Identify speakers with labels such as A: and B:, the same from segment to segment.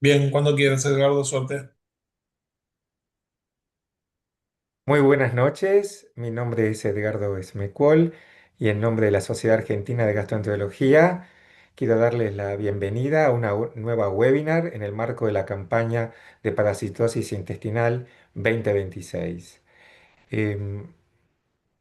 A: Bien, cuando quieras, Edgardo, suerte.
B: Muy buenas noches, mi nombre es Edgardo Esmecuol y en nombre de la Sociedad Argentina de Gastroenterología quiero darles la bienvenida a una nueva webinar en el marco de la campaña de parasitosis intestinal 2026. Em,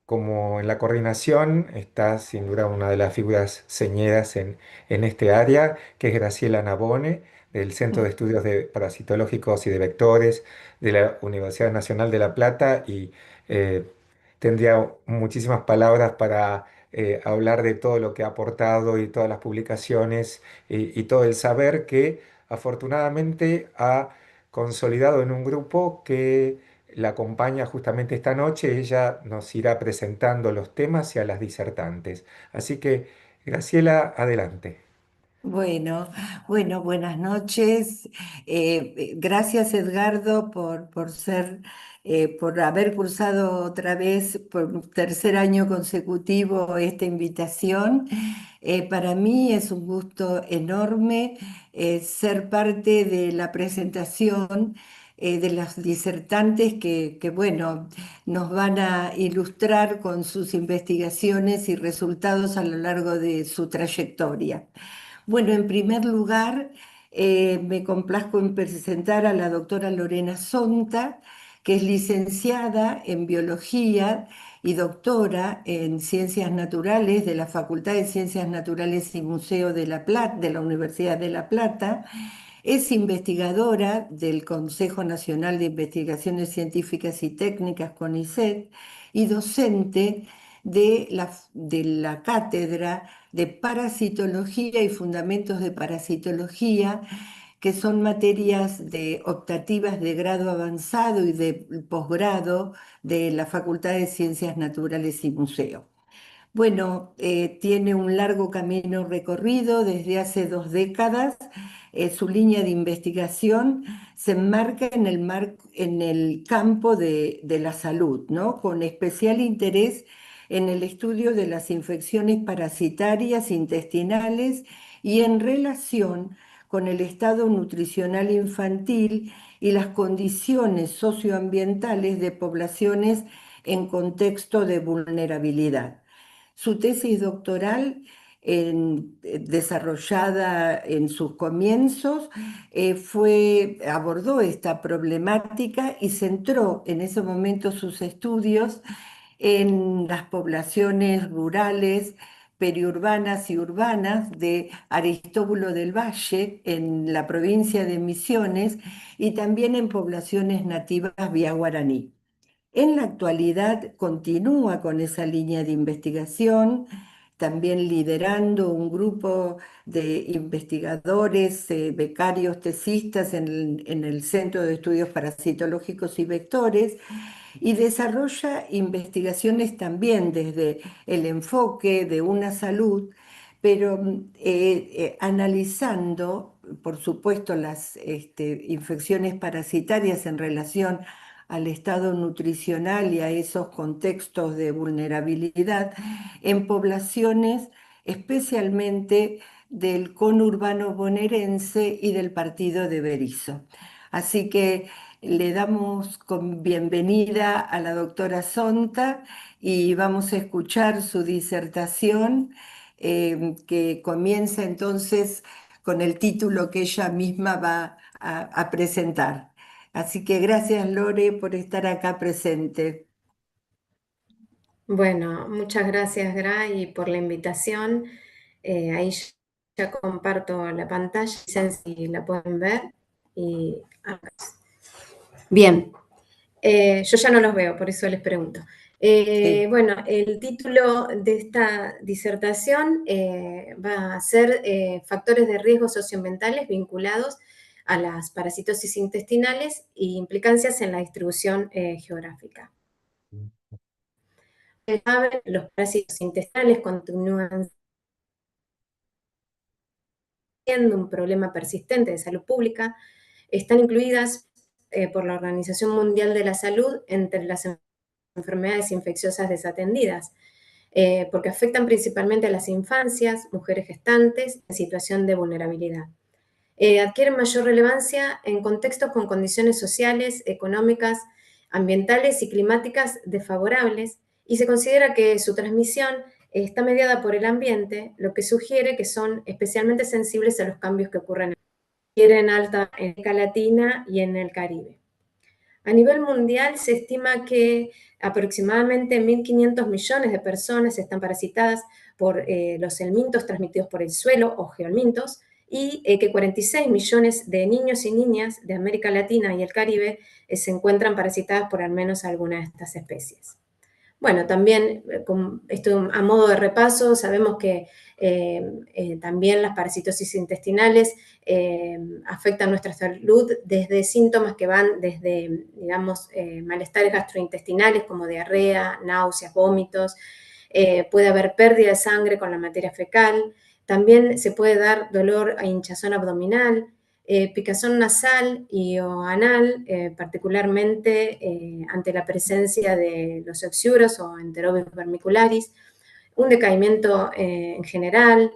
B: Como en la coordinación está sin duda una de las figuras señeras en este área, que es Graciela Nabone, del Centro de Estudios Parasitológicos y de Vectores de la Universidad Nacional de La Plata, y eh, tendría muchísimas palabras para hablar de todo lo que ha aportado y todas las publicaciones y todo el saber que afortunadamente ha consolidado en un grupo que la acompaña justamente esta noche. Ella nos irá presentando los temas y a las disertantes. Así que, Graciela, adelante.
C: Bueno, bueno, buenas noches. Gracias, Edgardo, por haber cursado otra vez por un tercer año consecutivo esta invitación. Para mí es un gusto enorme ser parte de la presentación de las disertantes bueno, nos van a ilustrar con sus investigaciones y resultados a lo largo de su trayectoria. Bueno, en primer lugar, me complazco en presentar a la doctora Lorena Sonta, que es licenciada en biología y doctora en ciencias naturales de la Facultad de Ciencias Naturales y Museo de La Plata, de la Universidad de La Plata. Es investigadora del Consejo Nacional de Investigaciones Científicas y Técnicas, CONICET, y docente de la cátedra de Parasitología y Fundamentos de Parasitología, que son materias optativas de grado avanzado y de posgrado de la Facultad de Ciencias Naturales y Museo. Bueno, tiene un largo camino recorrido desde hace 2 décadas. Su línea de investigación se enmarca en el campo de la salud, ¿no? Con especial interés en el estudio de las infecciones parasitarias intestinales y en relación con el estado nutricional infantil y las condiciones socioambientales de poblaciones en contexto de vulnerabilidad. Su tesis doctoral, desarrollada en sus comienzos, abordó esta problemática y centró en ese momento sus estudios en las poblaciones rurales, periurbanas y urbanas de Aristóbulo del Valle, en la provincia de Misiones, y también en poblaciones nativas vía guaraní. En la actualidad continúa con esa línea de investigación, también liderando un grupo de investigadores, becarios, tesistas en el Centro de Estudios Parasitológicos y Vectores, y desarrolla investigaciones también desde el enfoque de una salud, pero analizando, por supuesto, las infecciones parasitarias en relación al estado nutricional y a esos contextos de vulnerabilidad en poblaciones especialmente del conurbano bonaerense y del partido de Berisso. Así que le damos con bienvenida a la doctora Sonta y vamos a escuchar su disertación, que comienza entonces con el título que ella misma va a presentar. Así que gracias, Lore, por estar acá presente.
D: Bueno, muchas gracias, Gra, y por la invitación. Ahí ya comparto la pantalla, dicen si la pueden ver. Y, bien, yo ya no los veo, por eso les pregunto.
C: Sí.
D: Bueno, el título de esta disertación va a ser Factores de riesgo socioambientales vinculados a las parasitosis intestinales e implicancias en la distribución geográfica. Los parásitos intestinales continúan siendo un problema persistente de salud pública. Están incluidas por la Organización Mundial de la Salud entre las enfermedades infecciosas desatendidas, porque afectan principalmente a las infancias, mujeres gestantes en situación de vulnerabilidad. adquieren mayor relevancia en contextos con condiciones sociales, económicas, ambientales y climáticas desfavorables, y se considera que su transmisión está mediada por el ambiente, lo que sugiere que son especialmente sensibles a los cambios que ocurren en Alta América Latina y en el Caribe. A nivel mundial se estima que aproximadamente 1.500 millones de personas están parasitadas por los helmintos transmitidos por el suelo o geohelmintos, y que 46 millones de niños y niñas de América Latina y el Caribe se encuentran parasitadas por al menos alguna de estas especies. Bueno, también, esto a modo de repaso, sabemos que también las parasitosis intestinales afectan nuestra salud desde síntomas que van desde, digamos, malestares gastrointestinales como diarrea, náuseas, vómitos, puede haber pérdida de sangre con la materia fecal, también se puede dar dolor a hinchazón abdominal, picazón nasal y o anal, particularmente ante la presencia de los oxiuros o enterobius vermicularis, un decaimiento en general,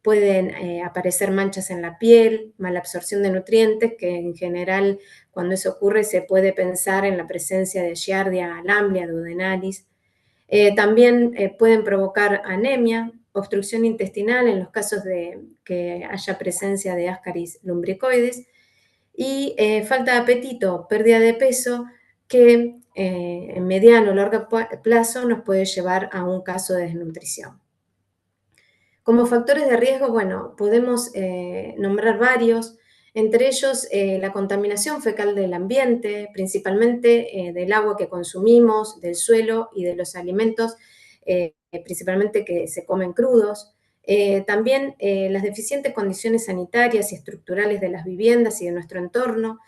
D: pueden aparecer manchas en la piel, malabsorción de nutrientes, que en general cuando eso ocurre se puede pensar en la presencia de Giardia, Lamblia, duodenalis. También pueden provocar anemia, obstrucción intestinal en los casos de que haya presencia de Ascaris lumbricoides, y falta de apetito, pérdida de peso, que en mediano o largo plazo nos puede llevar a un caso de desnutrición. Como factores de riesgo, bueno, podemos nombrar varios, entre ellos la contaminación fecal del ambiente, principalmente del agua que consumimos, del suelo y de los alimentos, principalmente que se comen crudos. También las deficientes condiciones sanitarias y estructurales de las viviendas y de nuestro entorno,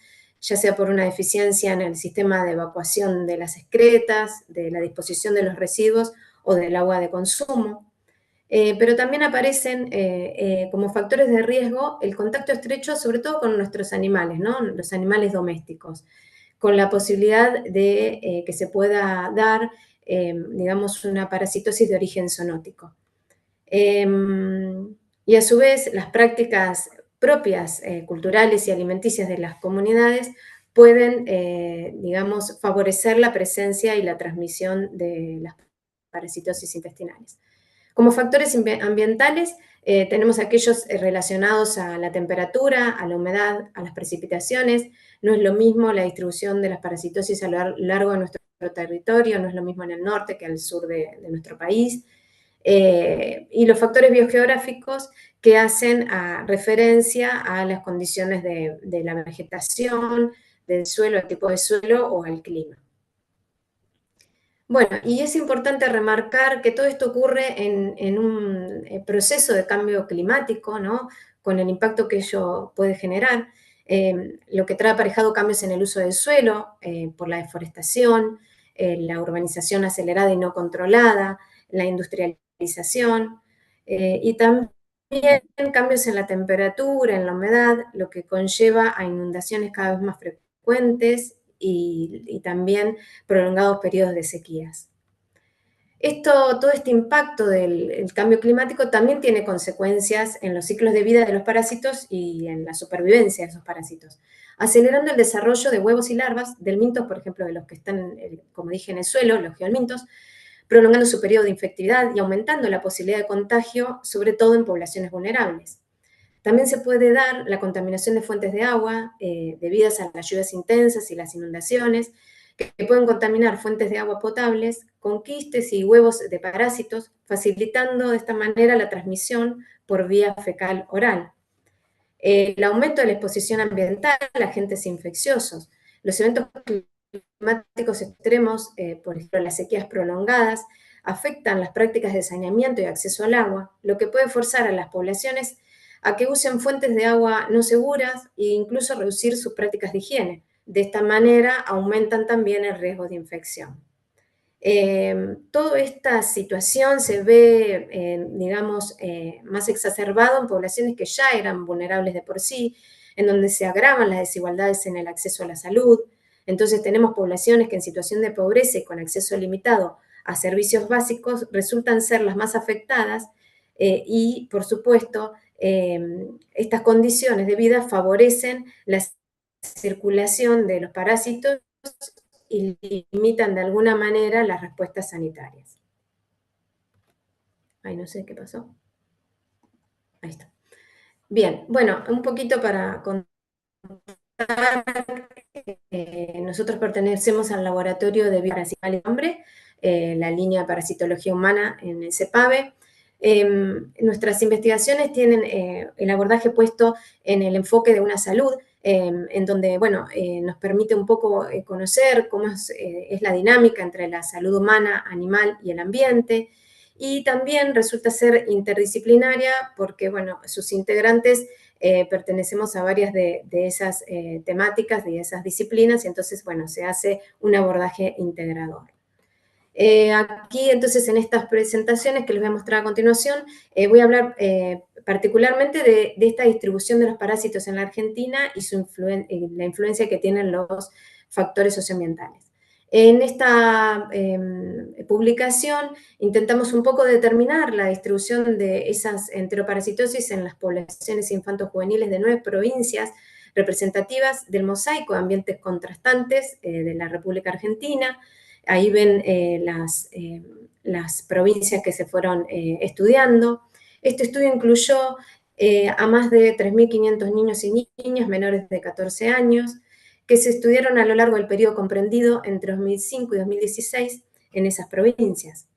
D: ya sea por una deficiencia en el sistema de evacuación de las excretas, de la disposición de los residuos o del agua de consumo. Pero también aparecen como factores de riesgo el contacto estrecho, sobre todo con nuestros animales, ¿no? Los animales domésticos, con la posibilidad de que se pueda dar, digamos, una parasitosis de origen zoonótico. Y a su vez, las prácticas propias culturales y alimenticias de las comunidades pueden, digamos, favorecer la presencia y la transmisión de las parasitosis intestinales. Como factores ambientales tenemos aquellos relacionados a la temperatura, a la humedad, a las precipitaciones. No es lo mismo la distribución de las parasitosis a lo largo de nuestro territorio, no es lo mismo en el norte que al sur de nuestro país. Y los factores biogeográficos que hacen referencia a las condiciones de la vegetación, del suelo, el tipo de suelo o al clima. Bueno, y es importante remarcar que todo esto ocurre en un proceso de cambio climático, ¿no? Con el impacto que ello puede generar, lo que trae aparejado cambios en el uso del suelo por la deforestación, la urbanización acelerada y no controlada, la industrialización, y también cambios en la temperatura, en la humedad, lo que conlleva a inundaciones cada vez más frecuentes y también prolongados periodos de sequías. Todo este impacto del cambio climático también tiene consecuencias en los ciclos de vida de los parásitos y en la supervivencia de esos parásitos, acelerando el desarrollo de huevos y larvas del mintos, por ejemplo, de los que están, como dije, en el suelo, los geomintos, prolongando su periodo de infectividad y aumentando la posibilidad de contagio, sobre todo en poblaciones vulnerables. También se puede dar la contaminación de fuentes de agua debidas a las lluvias intensas y las inundaciones, que pueden contaminar fuentes de agua potables con quistes y huevos de parásitos, facilitando de esta manera la transmisión por vía fecal oral. El aumento de la exposición ambiental a agentes infecciosos, los eventos climáticos extremos, por ejemplo las sequías prolongadas, afectan las prácticas de saneamiento y acceso al agua, lo que puede forzar a las poblaciones a que usen fuentes de agua no seguras e incluso reducir sus prácticas de higiene. De esta manera aumentan también el riesgo de infección. Toda esta situación se ve, digamos, más exacerbado en poblaciones que ya eran vulnerables de por sí, en donde se agravan las desigualdades en el acceso a la salud. Entonces tenemos poblaciones que en situación de pobreza y con acceso limitado a servicios básicos resultan ser las más afectadas y, por supuesto, estas condiciones de vida favorecen la circulación de los parásitos y limitan de alguna manera las respuestas sanitarias. Ay, no sé qué pasó. Ahí está. Bien, bueno, un poquito para contar. Nosotros pertenecemos al laboratorio de bioparasitología del hombre, la línea de parasitología humana en el CEPAVE. Nuestras investigaciones tienen el abordaje puesto en el enfoque de una salud, en donde, bueno, nos permite un poco conocer cómo es la dinámica entre la salud humana, animal y el ambiente, y también resulta ser interdisciplinaria porque, bueno, sus integrantes pertenecemos a varias de esas temáticas, de esas disciplinas, y entonces, bueno, se hace un abordaje integrador. Aquí, entonces, en estas presentaciones que les voy a mostrar a continuación, voy a hablar particularmente de esta distribución de los parásitos en la Argentina y la influencia que tienen los factores socioambientales. En esta publicación intentamos un poco determinar la distribución de esas enteroparasitosis en las poblaciones infantos-juveniles de 9 provincias representativas del mosaico de ambientes contrastantes de la República Argentina. Ahí ven las provincias que se fueron estudiando. Este estudio incluyó a más de 3.500 niños y niñas menores de 14 años que se estudiaron a lo largo del periodo comprendido entre 2005 y 2016 en esas provincias.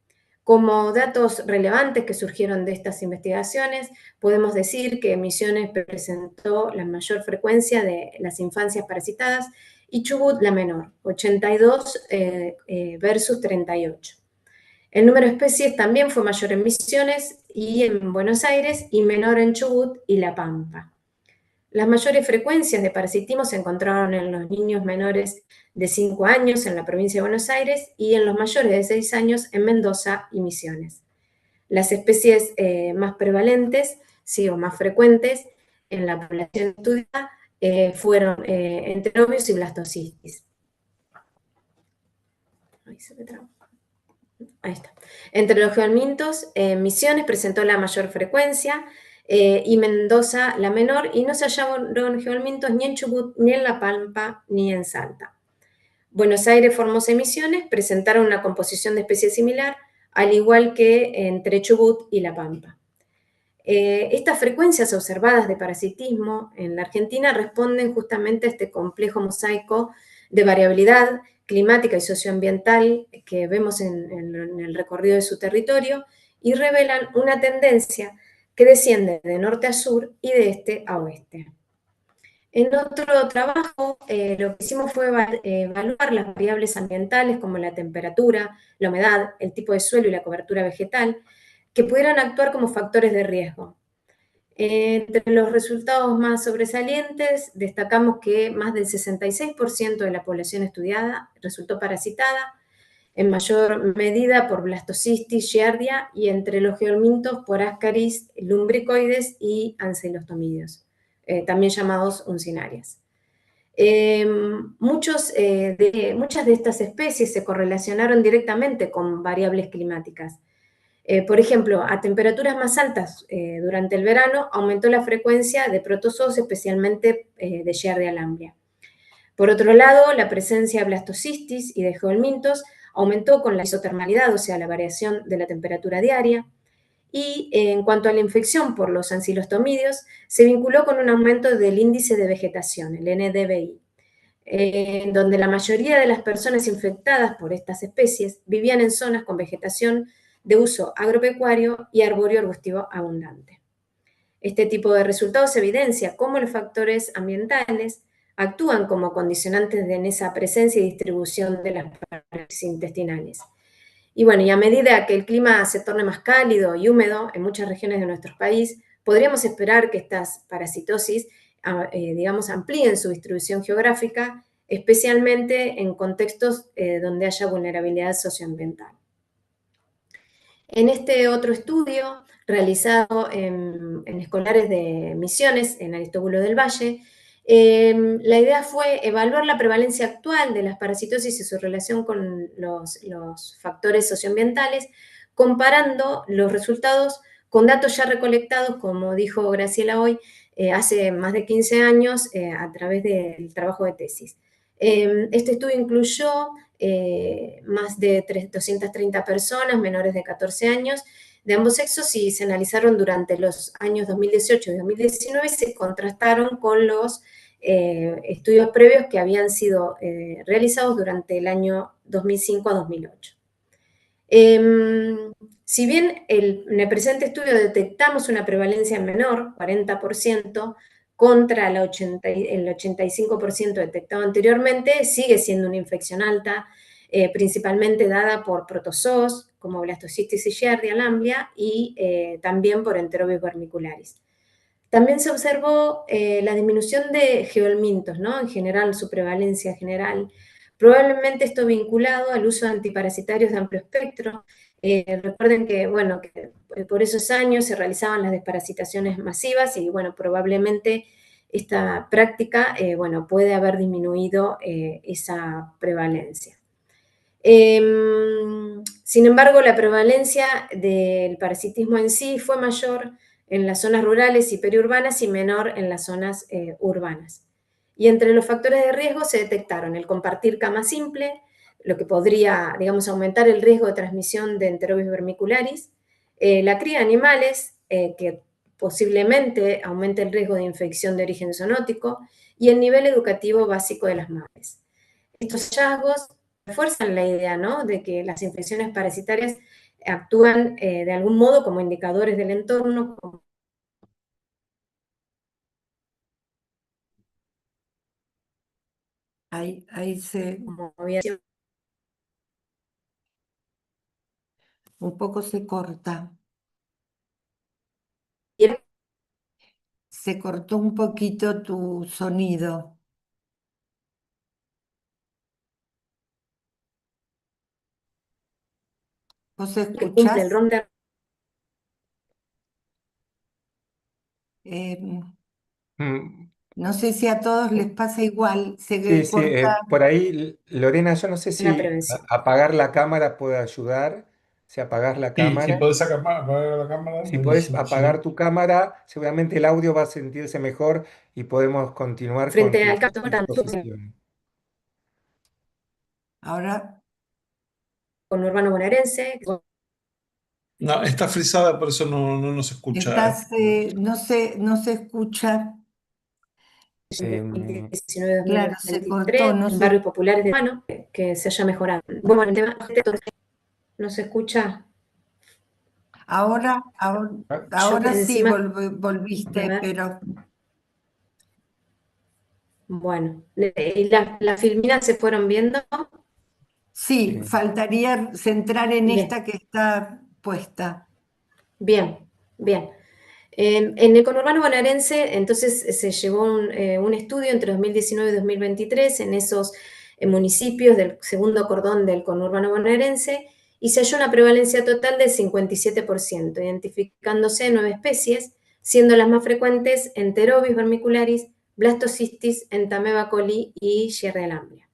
D: Como datos relevantes que surgieron de estas investigaciones, podemos decir que Misiones presentó la mayor frecuencia de las infancias parasitadas y Chubut la menor, 82 versus 38. El número de especies también fue mayor en Misiones y en Buenos Aires y menor en Chubut y La Pampa. Las mayores frecuencias de parasitismo se encontraron en los niños menores de 5 años en la provincia de Buenos Aires y en los mayores de 6 años en Mendoza y Misiones. Las especies más prevalentes, sí, o más frecuentes en la población estudiada fueron enterobius y blastocisis. Ahí está. Entre los geomintos, Misiones presentó la mayor frecuencia y Mendoza la menor, y no se hallaron geomintos ni en Chubut, ni en La Pampa, ni en Salta. Buenos Aires, Formosa y Misiones presentaron una composición de especies similar, al igual que entre Chubut y La Pampa. Estas frecuencias observadas de parasitismo en la Argentina responden justamente a este complejo mosaico de variabilidad climática y socioambiental que vemos en el recorrido de su territorio y revelan una tendencia que desciende de norte a sur y de este a oeste. En otro trabajo, lo que hicimos fue evaluar las variables ambientales como la temperatura, la humedad, el tipo de suelo y la cobertura vegetal, que pudieran actuar como factores de riesgo. Entre los resultados más sobresalientes, destacamos que más del 66% de la población estudiada resultó parasitada, en mayor medida por blastocistis, giardia, y entre los geomintos por ascaris, lumbricoides y ancelostomidios, también llamados uncinarias. Muchas de estas especies se correlacionaron directamente con variables climáticas. Por ejemplo, a temperaturas más altas durante el verano aumentó la frecuencia de protozoos, especialmente de Giardia lamblia. Por otro lado, la presencia de blastocistis y de geomintos aumentó con la isotermalidad, o sea, la variación de la temperatura diaria. Y en cuanto a la infección por los ancilostomidios, se vinculó con un aumento del índice de vegetación, el NDVI, en donde la mayoría de las personas infectadas por estas especies vivían en zonas con vegetación de uso agropecuario y arbóreo arbustivo abundante. Este tipo de resultados evidencia cómo los factores ambientales actúan como condicionantes en esa presencia y distribución de las parásitos intestinales. Y bueno, y a medida que el clima se torne más cálido y húmedo en muchas regiones de nuestro país, podríamos esperar que estas parasitosis, digamos, amplíen su distribución geográfica, especialmente en contextos donde haya vulnerabilidad socioambiental. En este otro estudio, realizado en escolares de Misiones, en Aristóbulo del Valle, la idea fue evaluar la prevalencia actual de las parasitosis y su relación con los factores socioambientales, comparando los resultados con datos ya recolectados, como dijo Graciela hoy, hace más de 15 años a través del trabajo de tesis. Este estudio incluyó más de 230 personas menores de 14 años de ambos sexos y se analizaron durante los años 2018 y 2019 y se contrastaron con los estudios previos que habían sido realizados durante el año 2005 a 2008. Si bien en el presente estudio detectamos una prevalencia menor, 40%, contra el 85% detectado anteriormente, sigue siendo una infección alta, principalmente dada por protozoos, como blastocistitis y Giardia lamblia, y también por Enterobius vermicularis. También se observó la disminución de geohelmintos, ¿no? En general, su prevalencia general. Probablemente esto vinculado al uso de antiparasitarios de amplio espectro. Recuerden que, bueno, que por esos años se realizaban las desparasitaciones masivas y, bueno, probablemente esta práctica, bueno, puede haber disminuido esa prevalencia. Sin embargo, la prevalencia del parasitismo en sí fue mayor en las zonas rurales y periurbanas y menor en las zonas urbanas. Y entre los factores de riesgo se detectaron el compartir cama simple, lo que podría, digamos, aumentar el riesgo de transmisión de Enterobius vermicularis, la cría de animales, que posiblemente aumente el riesgo de infección de origen zoonótico, y el nivel educativo básico de las madres. Estos hallazgos refuerzan la idea, ¿no?, de que las infecciones parasitarias actúan de algún modo como indicadores del entorno.
C: Ahí
D: Como había sido.
C: un poco se corta. Se cortó un poquito tu sonido. ¿Vos
D: Que cumple el
C: escuchás?
D: rol de...
C: Eh,
B: Mm,
C: no sé si a todos les pasa igual,
B: Sí,
C: se
B: sí,
C: corta
B: por ahí, Lorena, yo no sé
D: la
B: si
D: prevención.
B: apagar la cámara puede ayudar. Si apagas la
A: Sí, si
B: cámara,
A: puedes apagar la cámara,
B: si puedes
A: buenísimo,
B: apagar
A: sí.
B: tu cámara, seguramente el audio va a sentirse mejor y podemos continuar con
D: Frente
B: tu
D: al campo
B: exposición.
C: ahora.
D: con urbano bonaerense,
A: No, está frisada, por eso no nos escucha, ¿eh?
C: No se escucha.
B: Em,
C: Claro, se cortó,
D: 2019-2023,
C: no
D: en
C: se.
D: barrios populares de Urbano, que se haya mejorado. Bueno, el tema no se escucha.
C: Ahora, ahora,
D: Yo
C: ahora sí
D: encima, a
C: volviste,
D: ver,
C: pero
D: bueno, y las filminas se fueron viendo.
C: sí,
B: sí.
C: faltaría centrar en
D: Bien,
C: esta que está puesta.
D: bien, bien. En el conurbano bonaerense, entonces se llevó un estudio entre 2019 y 2023 en esos municipios del segundo cordón del conurbano bonaerense y se halló una prevalencia total del 57%, identificándose 9 especies, siendo las más frecuentes Enterobius vermicularis, Blastocystis, Entamoeba coli y Giardia lamblia.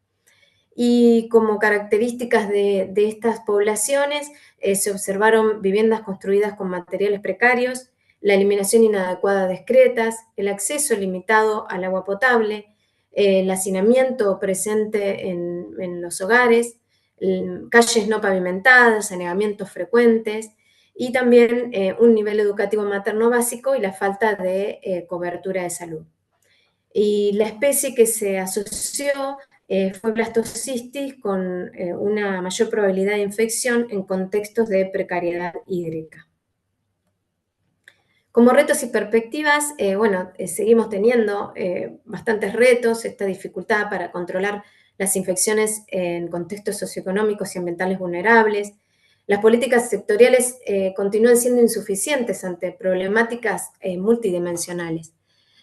D: Y como características de estas poblaciones se observaron viviendas construidas con materiales precarios, la eliminación inadecuada de excretas, el acceso limitado al agua potable, el hacinamiento presente en los hogares, calles no pavimentadas, anegamientos frecuentes y también un nivel educativo materno básico y la falta de cobertura de salud. Y la especie que se asoció fue Blastocystis con una mayor probabilidad de infección en contextos de precariedad hídrica. Como retos y perspectivas, bueno, seguimos teniendo bastantes retos, esta dificultad para controlar las infecciones en contextos socioeconómicos y ambientales vulnerables. Las políticas sectoriales continúan siendo insuficientes ante problemáticas multidimensionales.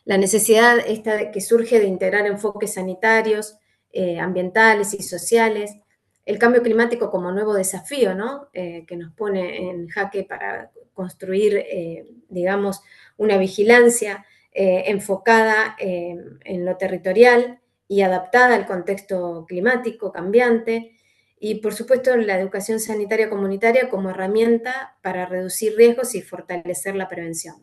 D: La necesidad esta que surge de integrar enfoques sanitarios, ambientales y sociales, el cambio climático como nuevo desafío, ¿no? Que nos pone en jaque para construir, digamos, una vigilancia enfocada en lo territorial y adaptada al contexto climático cambiante, Y por supuesto la educación sanitaria comunitaria como herramienta para reducir riesgos y fortalecer la prevención.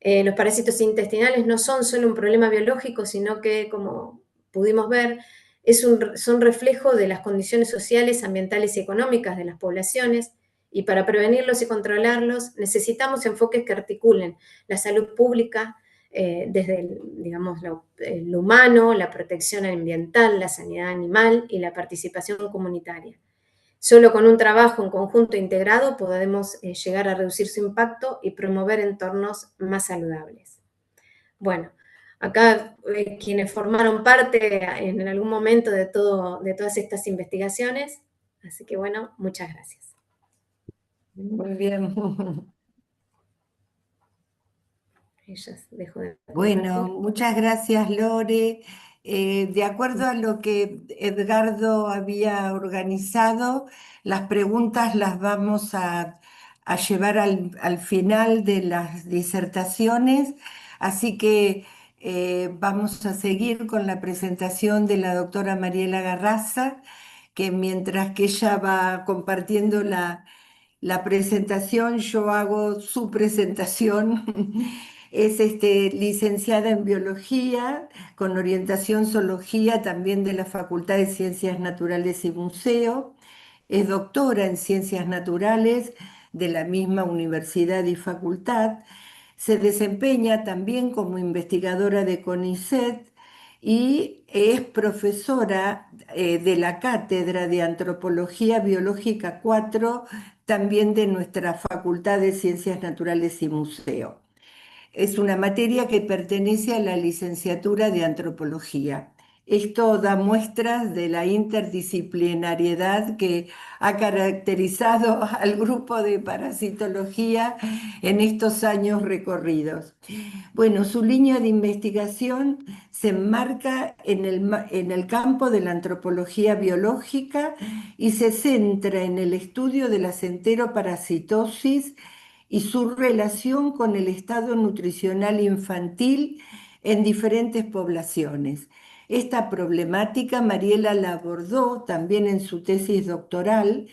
D: Los parásitos intestinales no son solo un problema biológico, sino que, como pudimos ver, son reflejo de las condiciones sociales, ambientales y económicas de las poblaciones, y para prevenirlos y controlarlos necesitamos enfoques que articulen la salud pública desde lo humano, la protección ambiental, la sanidad animal y la participación comunitaria. Solo con un trabajo en conjunto integrado podemos llegar a reducir su impacto y promover entornos más saludables. Bueno, acá quienes formaron parte en algún momento de todas estas investigaciones, así que bueno, muchas gracias.
C: Muy bien. Bueno, muchas gracias, Lore. De acuerdo a lo que Edgardo había organizado, las preguntas las vamos a llevar al final de las disertaciones, así que vamos a seguir con la presentación de la doctora Mariela Garraza, que mientras que ella va compartiendo la presentación, yo hago su presentación. Es licenciada en biología, con orientación zoología, también de la Facultad de Ciencias Naturales y Museo. Es doctora en Ciencias Naturales de la misma universidad y facultad. Se desempeña también como investigadora de CONICET y es profesora de la Cátedra de Antropología Biológica 4, también de nuestra Facultad de Ciencias Naturales y Museo. Es una materia que pertenece a la licenciatura de Antropología. Esto da muestras de la interdisciplinariedad que ha caracterizado al grupo de parasitología en estos años recorridos. Bueno, su línea de investigación se enmarca en el campo de la antropología biológica y se centra en el estudio de la enteroparasitosis y su relación con el estado nutricional infantil en diferentes poblaciones. Esta problemática Mariela la abordó también en su tesis doctoral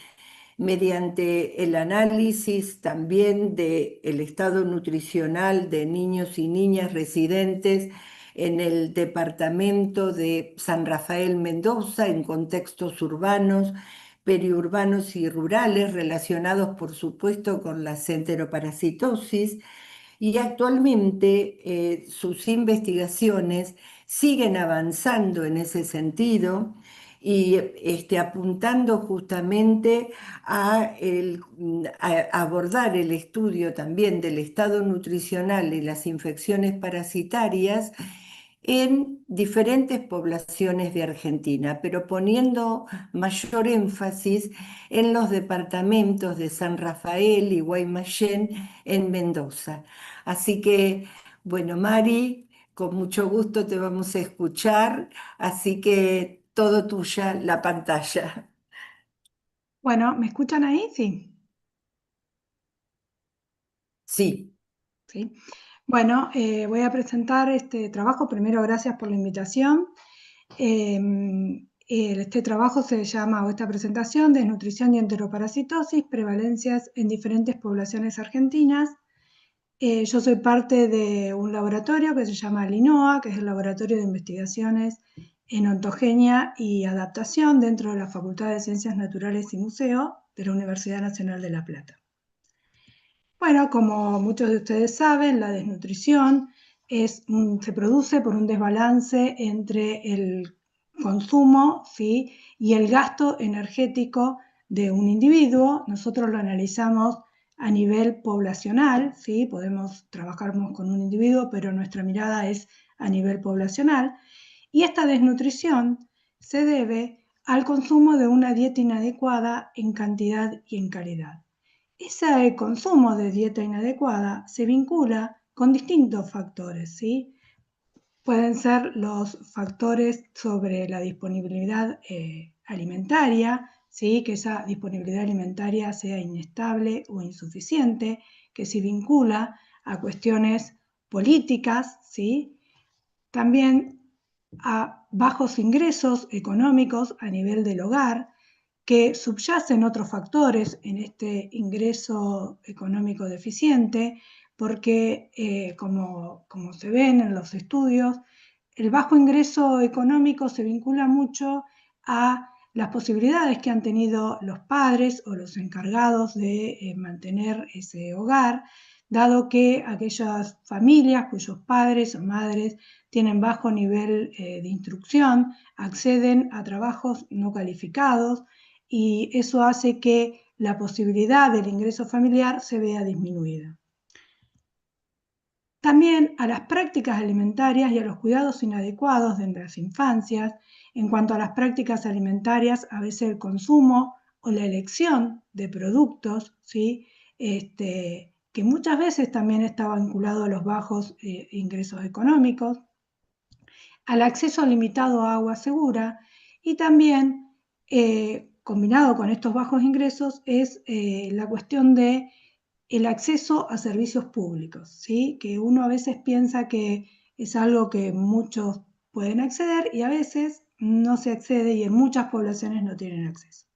C: mediante el análisis también del estado nutricional de niños y niñas residentes en el departamento de San Rafael Mendoza, en contextos urbanos, periurbanos y rurales, relacionados por supuesto con la enteroparasitosis, y actualmente sus investigaciones siguen avanzando en ese sentido y apuntando justamente a abordar el estudio también del estado nutricional y las infecciones parasitarias en diferentes poblaciones de Argentina, pero poniendo mayor énfasis en los departamentos de San Rafael y Guaymallén en Mendoza. Así que, bueno, Mari, con mucho gusto te vamos a escuchar, así que todo tuya la pantalla.
E: Bueno, ¿me escuchan ahí? Sí.
C: Sí.
E: Sí. Bueno, voy a presentar este trabajo. Primero, gracias por la invitación. Este trabajo se llama, o esta presentación, Desnutrición y enteroparasitosis, prevalencias en diferentes poblaciones argentinas. Yo soy parte de un laboratorio que se llama LINOA, que es el Laboratorio de Investigaciones en Ontogenia y Adaptación dentro de la Facultad de Ciencias Naturales y Museo de la Universidad Nacional de La Plata. Bueno, como muchos de ustedes saben, la desnutrición se produce por un desbalance entre el consumo, ¿sí?, y el gasto energético de un individuo. Nosotros lo analizamos a nivel poblacional, ¿sí? Podemos trabajar con un individuo, pero nuestra mirada es a nivel poblacional. Y esta desnutrición se debe al consumo de una dieta inadecuada en cantidad y en calidad. Ese consumo de dieta inadecuada se vincula con distintos factores, ¿sí? Pueden ser los factores sobre la disponibilidad alimentaria, ¿sí?, que esa disponibilidad alimentaria sea inestable o insuficiente, que se vincula a cuestiones políticas, ¿sí?, también a bajos ingresos económicos a nivel del hogar, que subyacen otros factores en este ingreso económico deficiente, porque como se ven en los estudios, el bajo ingreso económico se vincula mucho a las posibilidades que han tenido los padres o los encargados de mantener ese hogar, dado que aquellas familias cuyos padres o madres tienen bajo nivel de instrucción acceden a trabajos no calificados, y eso hace que la posibilidad del ingreso familiar se vea disminuida. También a las prácticas alimentarias y a los cuidados inadecuados de las infancias. En cuanto a las prácticas alimentarias, a veces el consumo o la elección de productos, ¿sí? Que muchas veces también está vinculado a los bajos ingresos económicos, al acceso limitado a agua segura, y también, combinado con estos bajos ingresos, es la cuestión de el acceso a servicios públicos, ¿sí? Que uno a veces piensa que es algo que muchos pueden acceder y a veces no se accede, y en muchas poblaciones no tienen acceso.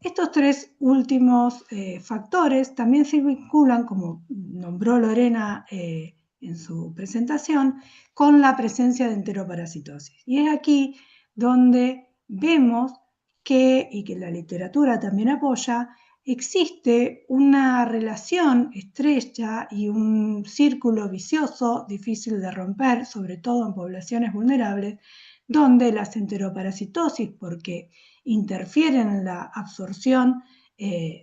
E: Estos tres últimos factores también se vinculan, como nombró Lorena en su presentación, con la presencia de enteroparasitosis. Y es aquí donde vemos que, y que la literatura también apoya, existe una relación estrecha y un círculo vicioso difícil de romper, sobre todo en poblaciones vulnerables, donde las enteroparasitosis, porque interfieren en la absorción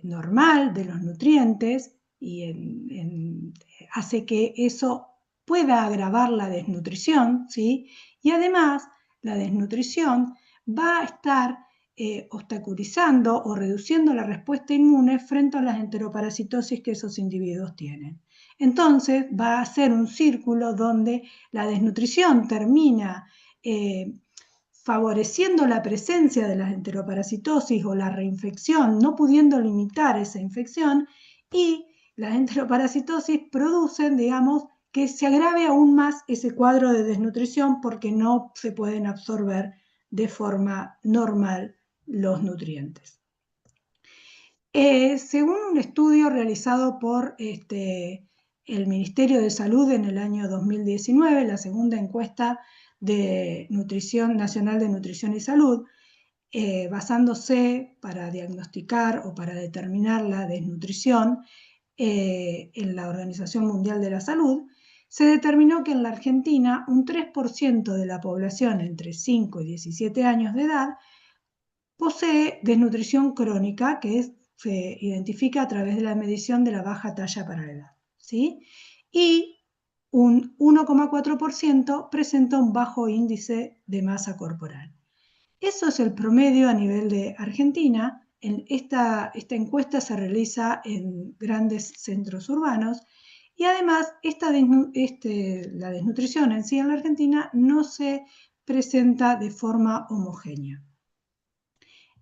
E: normal de los nutrientes y hace que eso pueda agravar la desnutrición, ¿sí? Y además la desnutrición va a estar obstaculizando o reduciendo la respuesta inmune frente a las enteroparasitosis que esos individuos tienen. Entonces va a ser un círculo donde la desnutrición termina favoreciendo la presencia de las enteroparasitosis o la reinfección, no pudiendo limitar esa infección, y las enteroparasitosis producen, digamos, que se agrave aún más ese cuadro de desnutrición porque no se pueden absorber de forma normal los nutrientes. Según un estudio realizado por el Ministerio de Salud en el año 2019, la segunda encuesta de Nutrición Nacional de Nutrición y Salud, basándose para diagnosticar o para determinar la desnutrición en la Organización Mundial de la Salud, se determinó que en la Argentina un 3% de la población entre 5 y 17 años de edad posee desnutrición crónica, que se identifica a través de la medición de la baja talla para la edad, ¿sí? Y un 1,4% presenta un bajo índice de masa corporal. Eso es el promedio a nivel de Argentina. Esta encuesta se realiza en grandes centros urbanos, y además la desnutrición en sí en la Argentina no se presenta de forma homogénea.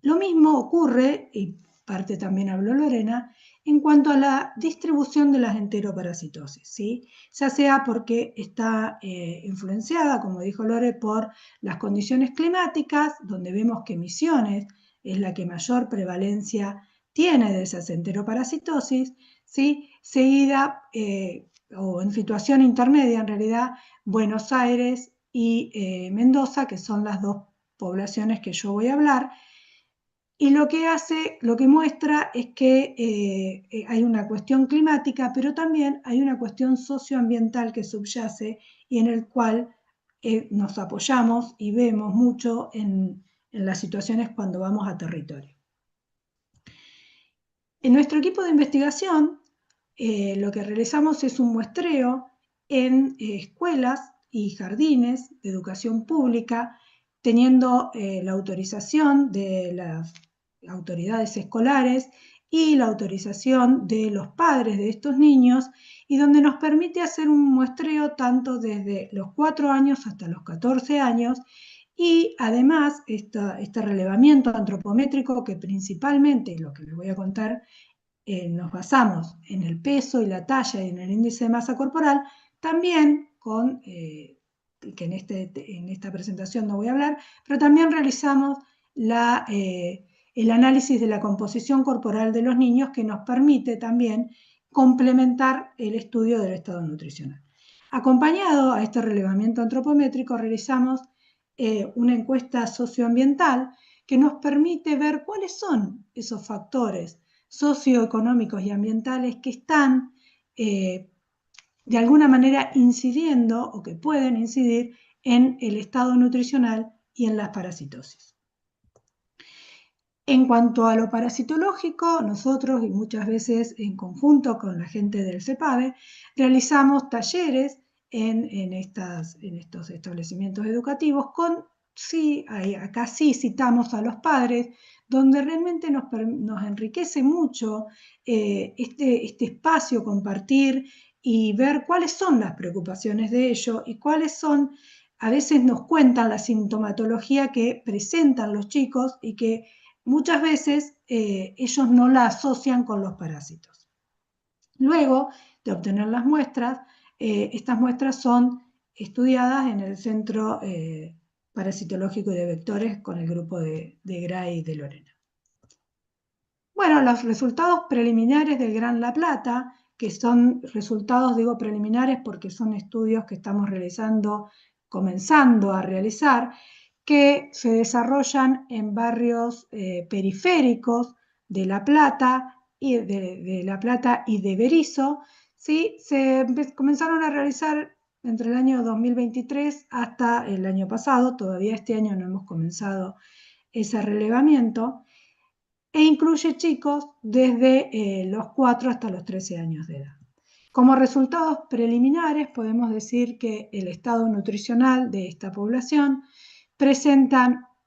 E: Lo mismo ocurre, y parte también habló Lorena, en cuanto a la distribución de las enteroparasitosis, ¿sí? Ya sea porque está influenciada, como dijo Lore, por las condiciones climáticas, donde vemos que Misiones es la que mayor prevalencia tiene de esas enteroparasitosis, ¿sí? Seguida, o en situación intermedia en realidad, Buenos Aires y Mendoza, que son las dos poblaciones que yo voy a hablar. Y lo que muestra es que hay una cuestión climática, pero también hay una cuestión socioambiental que subyace y en el cual nos apoyamos y vemos mucho en las situaciones cuando vamos a territorio. En nuestro equipo de investigación, lo que realizamos es un muestreo en escuelas y jardines de educación pública, teniendo la autorización de las autoridades escolares y la autorización de los padres de estos niños, y donde nos permite hacer un muestreo tanto desde los 4 años hasta los 14 años, y además este relevamiento antropométrico, que principalmente, lo que les voy a contar, nos basamos en el peso y la talla y en el índice de masa corporal, también con, que en esta presentación no voy a hablar, pero también realizamos el análisis de la composición corporal de los niños, que nos permite también complementar el estudio del estado nutricional. Acompañado a este relevamiento antropométrico, realizamos una encuesta socioambiental que nos permite ver cuáles son esos factores socioeconómicos y ambientales que están de alguna manera incidiendo o que pueden incidir en el estado nutricional y en las parasitosis. En cuanto a lo parasitológico, nosotros, y muchas veces en conjunto con la gente del CEPAVE, realizamos talleres en estos establecimientos educativos acá sí citamos a los padres, donde realmente nos enriquece mucho este espacio, compartir y ver cuáles son las preocupaciones de ellos y cuáles son, a veces nos cuentan la sintomatología que presentan los chicos y que muchas veces ellos no la asocian con los parásitos. Luego de obtener las muestras, estas muestras son estudiadas en el Centro Parasitológico y de Vectores con el grupo de Gray y de Lorena. Bueno, los resultados preliminares del Gran La Plata, que son resultados, digo preliminares porque son estudios que estamos comenzando a realizar, que se desarrollan en barrios periféricos de La Plata y de Berisso, ¿sí? Se comenzaron a realizar entre el año 2023 hasta el año pasado, todavía este año no hemos comenzado ese relevamiento, e incluye chicos desde los 4 hasta los 13 años de edad. Como resultados preliminares podemos decir que el estado nutricional de esta población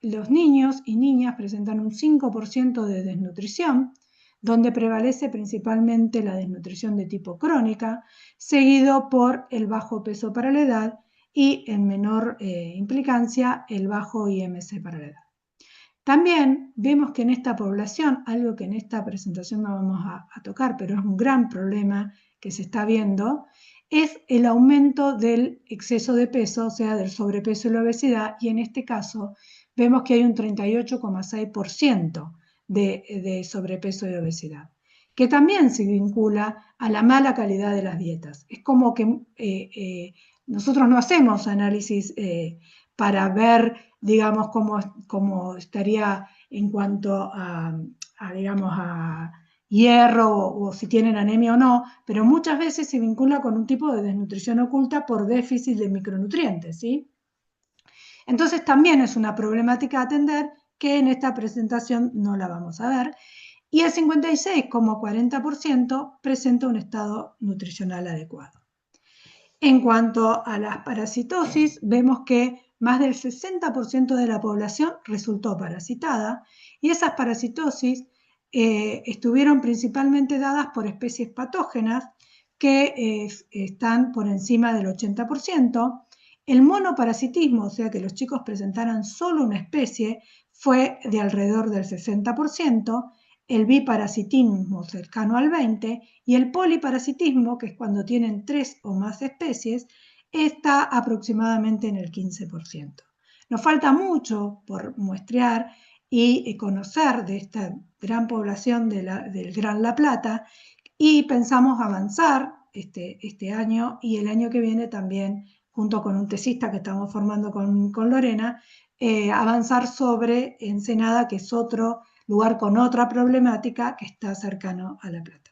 E: los niños y niñas presentan un 5% de desnutrición, donde prevalece principalmente la desnutrición de tipo crónica, seguido por el bajo peso para la edad y en menor implicancia el bajo IMC para la edad. También vemos que en esta población, algo que en esta presentación no vamos a tocar, pero es un gran problema que se está viendo, es el aumento del exceso de peso, o sea, del sobrepeso y la obesidad, y en este caso vemos que hay un 38,6% de sobrepeso y obesidad, que también se vincula a la mala calidad de las dietas. Es como que nosotros no hacemos análisis para ver, digamos, cómo estaría en cuanto digamos, a hierro o si tienen anemia o no, pero muchas veces se vincula con un tipo de desnutrición oculta por déficit de micronutrientes, ¿sí? Entonces también es una problemática a atender que en esta presentación no la vamos a ver, y el 56,40% presenta un estado nutricional adecuado. En cuanto a las parasitosis, vemos que más del 60% de la población resultó parasitada, y esas parasitosis estuvieron principalmente dadas por especies patógenas que están por encima del 80%. El monoparasitismo, o sea que los chicos presentaran solo una especie, fue de alrededor del 60%, el biparasitismo cercano al 20%, y el poliparasitismo, que es cuando tienen 3 o más especies, está aproximadamente en el 15%. Nos falta mucho por muestrear y conocer de esta gran población del Gran La Plata, y pensamos avanzar este año y el año que viene también, junto con un tesista que estamos formando con Lorena, avanzar sobre Ensenada, que es otro lugar con otra problemática que está cercano a La Plata.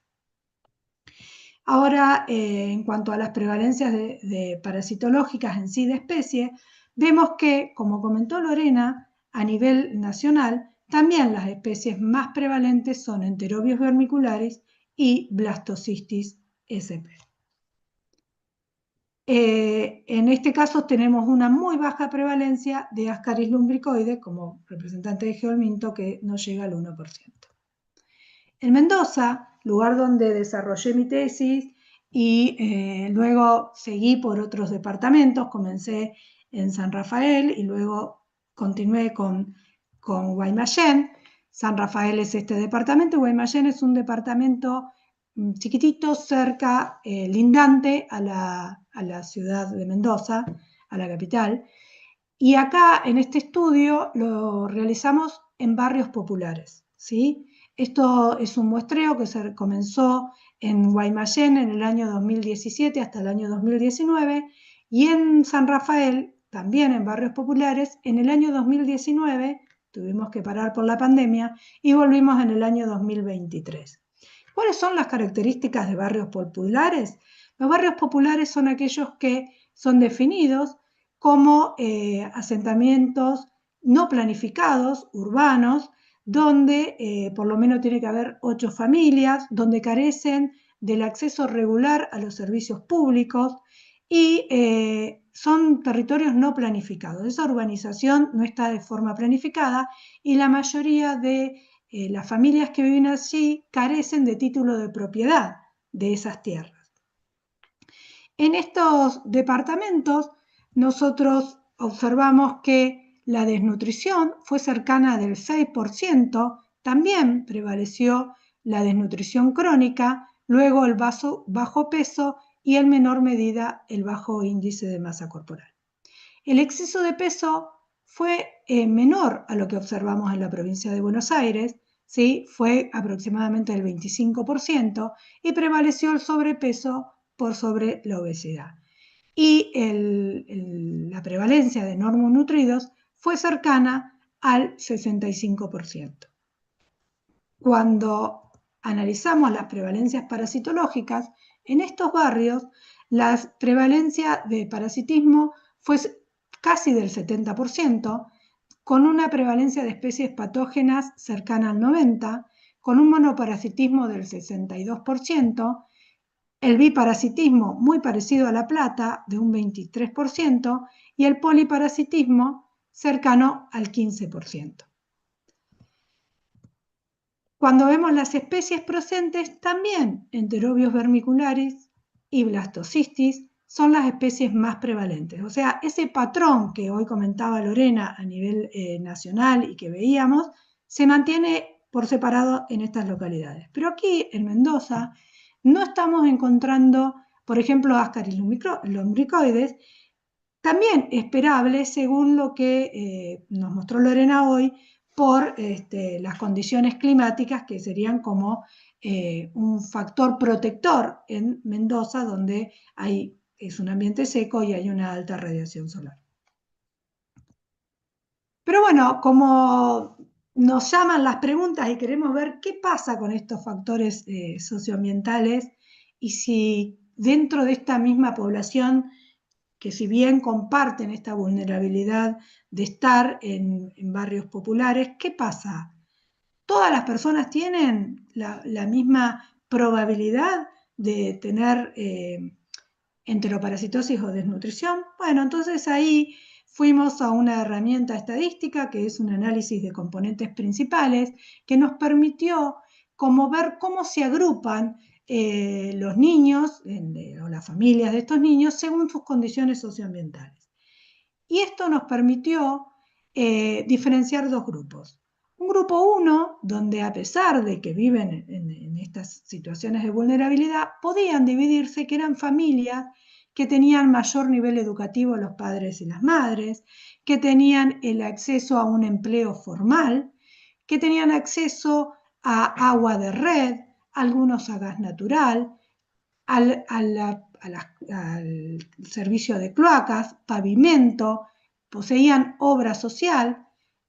E: Ahora, en cuanto a las prevalencias de parasitológicas en sí de especie, vemos que, como comentó Lorena, a nivel nacional, también las especies más prevalentes son Enterobius vermicularis y Blastocystis sp. En este caso tenemos una muy baja prevalencia de Ascaris lumbricoides como representante de geominto, que no llega al 1%. En Mendoza, lugar donde desarrollé mi tesis y luego seguí por otros departamentos, comencé en San Rafael y luego continué con Guaymallén. San Rafael es este departamento, Guaymallén es un departamento chiquitito, cerca, lindante a la ciudad de Mendoza, a la capital. Y acá, en este estudio, lo realizamos en barrios populares, ¿sí? Esto es un muestreo que se comenzó en Guaymallén en el año 2017 hasta el año 2019 y en San Rafael, también en barrios populares, en el año 2019 tuvimos que parar por la pandemia y volvimos en el año 2023. ¿Cuáles son las características de barrios populares? Los barrios populares son aquellos que son definidos como asentamientos no planificados, urbanos, donde por lo menos tiene que haber 8 familias, donde carecen del acceso regular a los servicios públicos y son territorios no planificados. Esa urbanización no está de forma planificada y la mayoría de las familias que viven allí carecen de título de propiedad de esas tierras. En estos departamentos nosotros observamos que la desnutrición fue cercana del 6%, también prevaleció la desnutrición crónica, luego el bajo peso y en menor medida el bajo índice de masa corporal. El exceso de peso fue menor a lo que observamos en la provincia de Buenos Aires, ¿sí? Fue aproximadamente el 25% y prevaleció el sobrepeso por sobre la obesidad. Y la prevalencia de normonutridos fue cercana al 65%. Cuando analizamos las prevalencias parasitológicas, en estos barrios la prevalencia de parasitismo fue casi del 70%, con una prevalencia de especies patógenas cercana al 90%, con un monoparasitismo del 62%, el biparasitismo muy parecido a la plata de un 23% y el poliparasitismo cercano al 15%. Cuando vemos las especies presentes, también Enterobius vermicularis y Blastocystis son las especies más prevalentes. O sea, ese patrón que hoy comentaba Lorena a nivel nacional y que veíamos, se mantiene por separado en estas localidades. Pero aquí, en Mendoza, no estamos encontrando, por ejemplo, Ascaris lumbricoides, también esperable según lo que nos mostró Lorena hoy, por las condiciones climáticas que serían como un factor protector en Mendoza, donde es un ambiente seco y hay una alta radiación solar. Pero bueno, como nos llaman las preguntas y queremos ver qué pasa con estos factores socioambientales y si dentro de esta misma población, que si bien comparten esta vulnerabilidad de estar en barrios populares, ¿qué pasa? ¿Todas las personas tienen la misma probabilidad de tener enteroparasitosis o desnutrición? Bueno, entonces ahí fuimos a una herramienta estadística que es un análisis de componentes principales que nos permitió como ver cómo se agrupan los niños o las familias de estos niños según sus condiciones socioambientales. Y esto nos permitió diferenciar dos grupos. Un grupo 1, donde a pesar de que viven en estas situaciones de vulnerabilidad, podían dividirse, que eran familias que tenían mayor nivel educativo los padres y las madres, que tenían el acceso a un empleo formal, que tenían acceso a agua de red, algunos a gas natural, al servicio de cloacas, pavimento, poseían obra social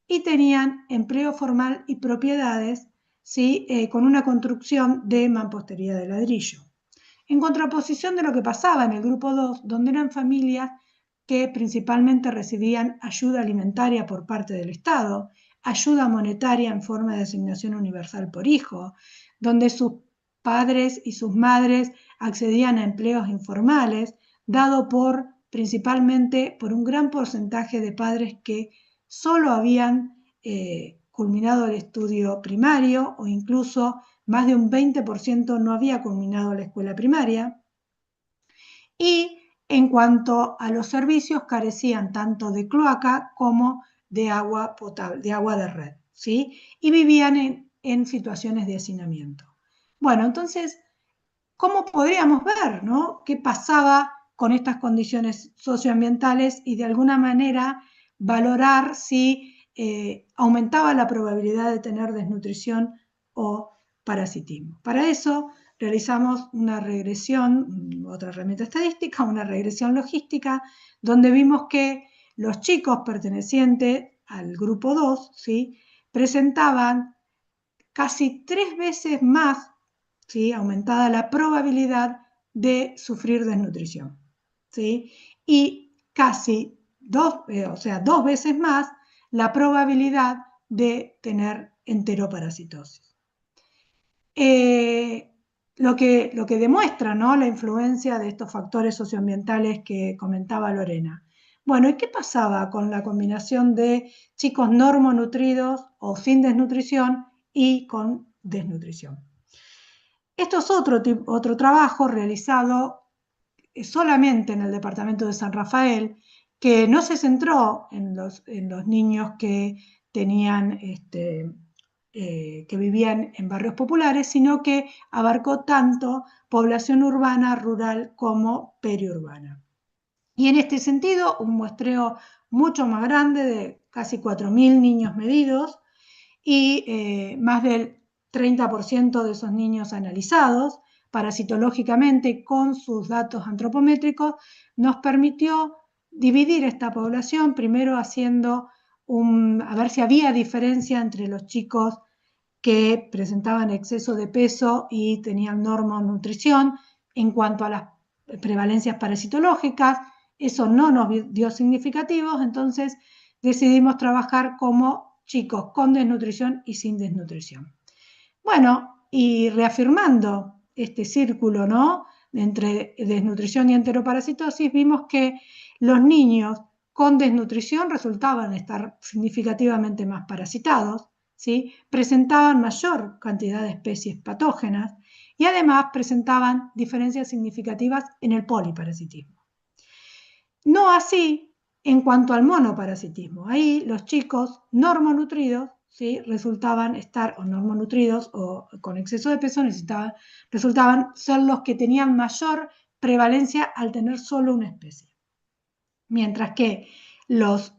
E: y tenían empleo formal y propiedades, ¿sí? Con una construcción de mampostería de ladrillo. En contraposición de lo que pasaba en el grupo 2, donde eran familias que principalmente recibían ayuda alimentaria por parte del Estado, ayuda monetaria en forma de asignación universal por hijo, donde sus padres y sus madres accedían a empleos informales, dado principalmente por un gran porcentaje de padres que solo habían culminado el estudio primario o incluso más de un 20% no había culminado la escuela primaria. Y en cuanto a los servicios, carecían tanto de cloaca como de agua potable, de agua de red, ¿sí? Y vivían en situaciones de hacinamiento. Bueno, entonces, ¿cómo podríamos ver, ¿no? ¿Qué pasaba con estas condiciones socioambientales y de alguna manera valorar si aumentaba la probabilidad de tener desnutrición o parasitismo. Para eso realizamos una regresión, otra herramienta estadística, una regresión logística, donde vimos que los chicos pertenecientes al grupo 2, ¿sí?, presentaban casi 3 veces más, ¿sí?, aumentada la probabilidad de sufrir desnutrición, ¿sí?, y casi 2 veces más la probabilidad de tener enteroparasitosis. Lo que demuestra, ¿no?, la influencia de estos factores socioambientales que comentaba Lorena. Bueno, ¿y qué pasaba con la combinación de chicos normonutridos o sin desnutrición y con desnutrición? Esto es otro trabajo realizado solamente en el departamento de San Rafael, que no se centró en los niños que tenían que vivían en barrios populares, sino que abarcó tanto población urbana, rural como periurbana. Y en este sentido, un muestreo mucho más grande de casi 4.000 niños medidos y más del 30% de esos niños analizados parasitológicamente con sus datos antropométricos, nos permitió dividir esta población, primero haciendo a ver si había diferencia entre los chicos que presentaban exceso de peso y tenían normonutrición en cuanto a las prevalencias parasitológicas. Eso no nos dio significativos, entonces decidimos trabajar como chicos con desnutrición y sin desnutrición. Bueno, y reafirmando este círculo, ¿no?, entre desnutrición y enteroparasitosis, vimos que los niños con desnutrición resultaban estar significativamente más parasitados, ¿sí?, presentaban mayor cantidad de especies patógenas y además presentaban diferencias significativas en el poliparasitismo. No así en cuanto al monoparasitismo. Ahí los chicos normonutridos, ¿sí?, resultaban estar, o normonutridos o con exceso de peso, resultaban ser los que tenían mayor prevalencia al tener solo una especie. Mientras que los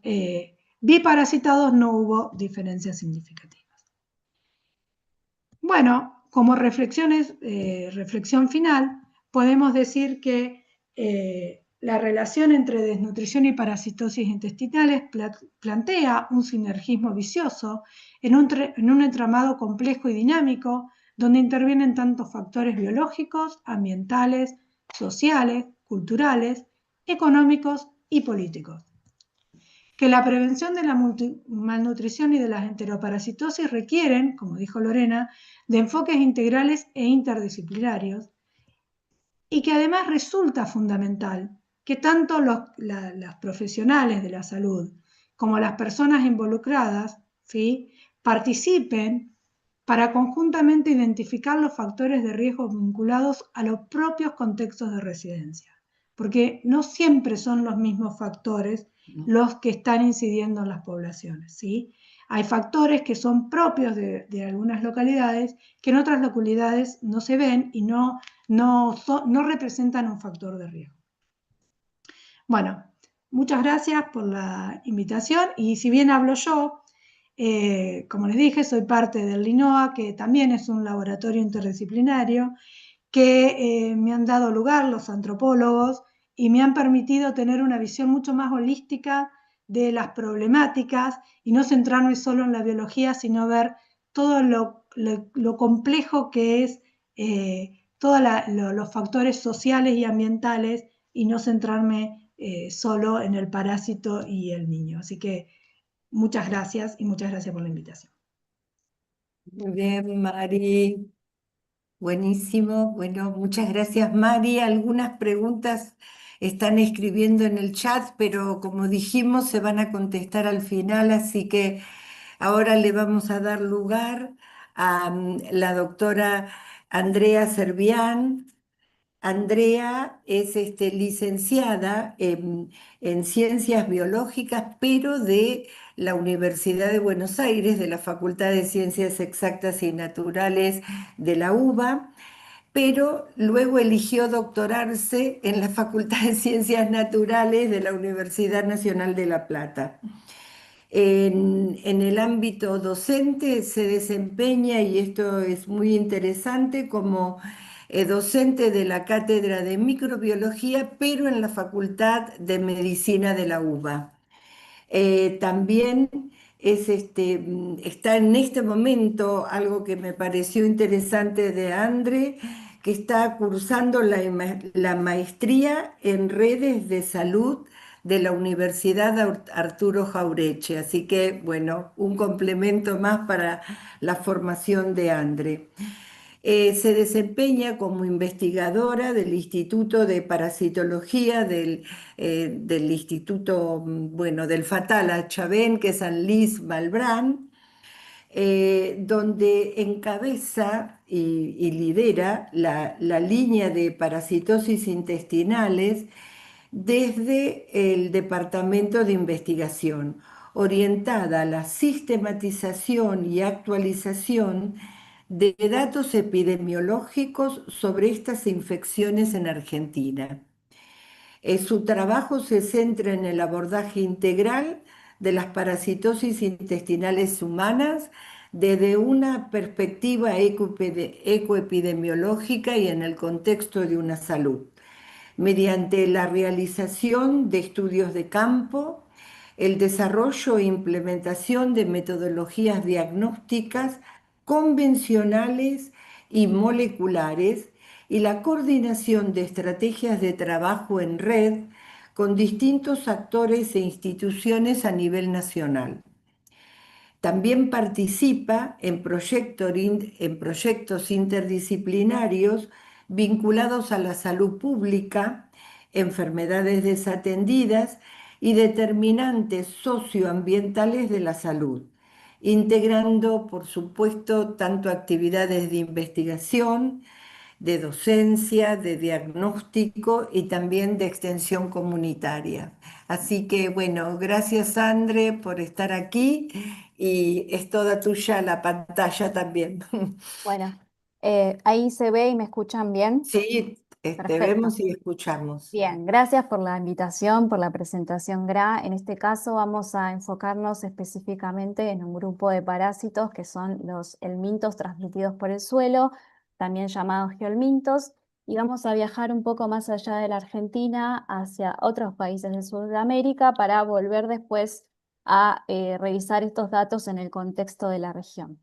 E: biparasitados no hubo diferencias significativas. Bueno, como reflexión final, podemos decir que la relación entre desnutrición y parasitosis intestinales plantea un sinergismo vicioso en un entramado complejo y dinámico donde intervienen tantos factores biológicos, ambientales, sociales, culturales, económicos y políticos. Que la prevención de la malnutrición y de las enteroparasitosis requieren, como dijo Lorena, de enfoques integrales e interdisciplinarios y que además resulta fundamental que tanto los profesionales de la salud como las personas involucradas, ¿sí?, participen para conjuntamente identificar los factores de riesgo vinculados a los propios contextos de residencia, porque no siempre son los mismos factores los que están incidiendo en las poblaciones, ¿sí? Hay factores que son propios de algunas localidades que en otras localidades no se ven y no representan un factor de riesgo. Bueno, muchas gracias por la invitación y si bien hablo yo, como les dije, soy parte del LINOA, que también es un laboratorio interdisciplinario que me han dado lugar los antropólogos y me han permitido tener una visión mucho más holística de las problemáticas y no centrarme solo en la biología, sino ver todo lo complejo que es todos los factores sociales y ambientales y no centrarme solo en el parásito y el niño. Así que muchas gracias y muchas gracias por la invitación.
C: Muy bien, Mari. Buenísimo. Bueno, muchas gracias, Mari. Algunas preguntas están escribiendo en el chat, pero como dijimos, se van a contestar al final, así que ahora le vamos a dar lugar a la doctora Andrea Servián. Andrea es licenciada en Ciencias Biológicas, pero de la Universidad de Buenos Aires, de la Facultad de Ciencias Exactas y Naturales de la UBA, pero luego eligió doctorarse en la Facultad de Ciencias Naturales de la Universidad Nacional de La Plata. En el ámbito docente se desempeña, y esto es muy interesante, como docente de la Cátedra de Microbiología, pero en la Facultad de Medicina de la UBA. También está en este momento algo que me pareció interesante de André, que está cursando la maestría en redes de salud de la Universidad Arturo Jaureche. Así que, bueno, un complemento más para la formación de André. Se desempeña como investigadora del Instituto de Parasitología del Instituto, bueno, del Fatal Chabén, que es San Luis Malbrán, donde encabeza y lidera la línea de parasitosis intestinales desde el Departamento de Investigación, orientada a la sistematización y actualización de datos epidemiológicos sobre estas infecciones en Argentina. Su trabajo se centra en el abordaje integral de las parasitosis intestinales humanas desde una perspectiva ecoepidemiológica y en el contexto de una salud, mediante la realización de estudios de campo, el desarrollo e implementación de metodologías diagnósticas convencionales y moleculares, y la coordinación de estrategias de trabajo en red con distintos actores e instituciones a nivel nacional. También participa en proyectos interdisciplinarios vinculados a la salud pública, enfermedades desatendidas y determinantes socioambientales de la salud, integrando, por supuesto, tanto actividades de investigación, de docencia, de diagnóstico y también de extensión comunitaria. Así que, bueno, gracias, André, por estar aquí, y es toda tuya la pantalla también.
F: Bueno, ahí se ve y me escuchan bien.
C: Sí, te
F: Perfecto.
C: vemos y escuchamos.
F: Bien, gracias por la invitación, por la presentación, Gra. En este caso vamos a enfocarnos específicamente en un grupo de parásitos que son los helmintos transmitidos por el suelo, también llamados geolmintos, y vamos a viajar un poco más allá de la Argentina hacia otros países de Sudamérica para volver después a revisar estos datos en el contexto de la región.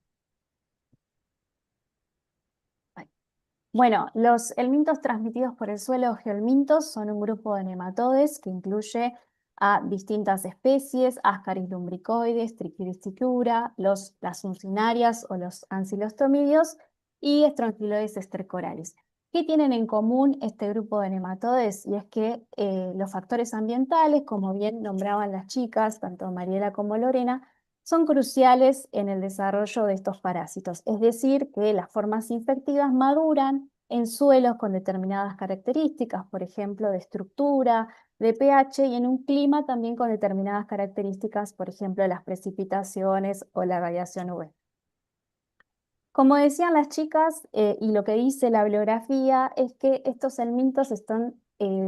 F: Bueno, los helmintos transmitidos por el suelo o geolmintos son un grupo de nematodes que incluye a distintas especies: Ascaris lumbricoides, Trichilicura, las uncinarias o los ancilostomidios y Strongyloides estercoralis. ¿Qué tienen en común este grupo de nematodes? Y es que los factores ambientales, como bien nombraban las chicas, tanto Mariela como Lorena, son cruciales en el desarrollo de estos parásitos, es decir, que las formas infectivas maduran en suelos con determinadas características, por ejemplo, de estructura, de pH, y en un clima también con determinadas características, por ejemplo, las precipitaciones o la radiación UV. Como decían las chicas, y lo que dice la bibliografía, es que estos helmintos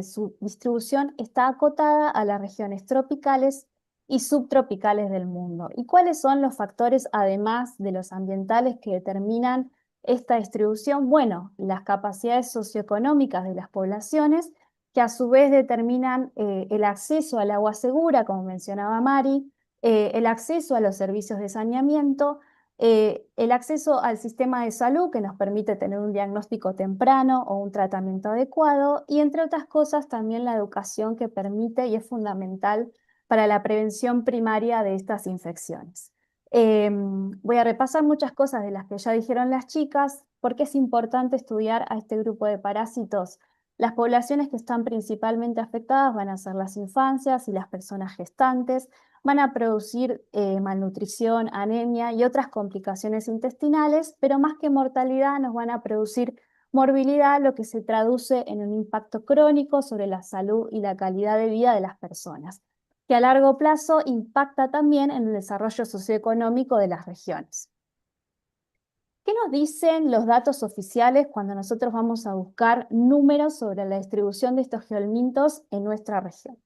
F: su distribución está acotada a las regiones tropicales y subtropicales del mundo. ¿Y cuáles son los factores, además de los ambientales, que determinan esta distribución? Bueno, las capacidades socioeconómicas de las poblaciones, que a su vez determinan el acceso al agua segura, como mencionaba Mari, el acceso a los servicios de saneamiento, el acceso al sistema de salud, que nos permite tener un diagnóstico temprano o un tratamiento adecuado, y entre otras cosas también la educación, que permite y es fundamental para la prevención primaria de estas infecciones. Voy a repasar muchas cosas de las que ya dijeron las chicas, porque es importante estudiar a este grupo de parásitos. Las poblaciones que están principalmente afectadas van a ser las infancias y las personas gestantes. Van a producir malnutrición, anemia y otras complicaciones intestinales, pero más que mortalidad nos van a producir morbilidad, lo que se traduce en un impacto crónico sobre la salud y la calidad de vida de las personas, que a largo plazo impacta también en el desarrollo socioeconómico de las regiones. ¿Qué nos dicen los datos oficiales cuando nosotros vamos a buscar números sobre la distribución de estos geolmintos en nuestra región?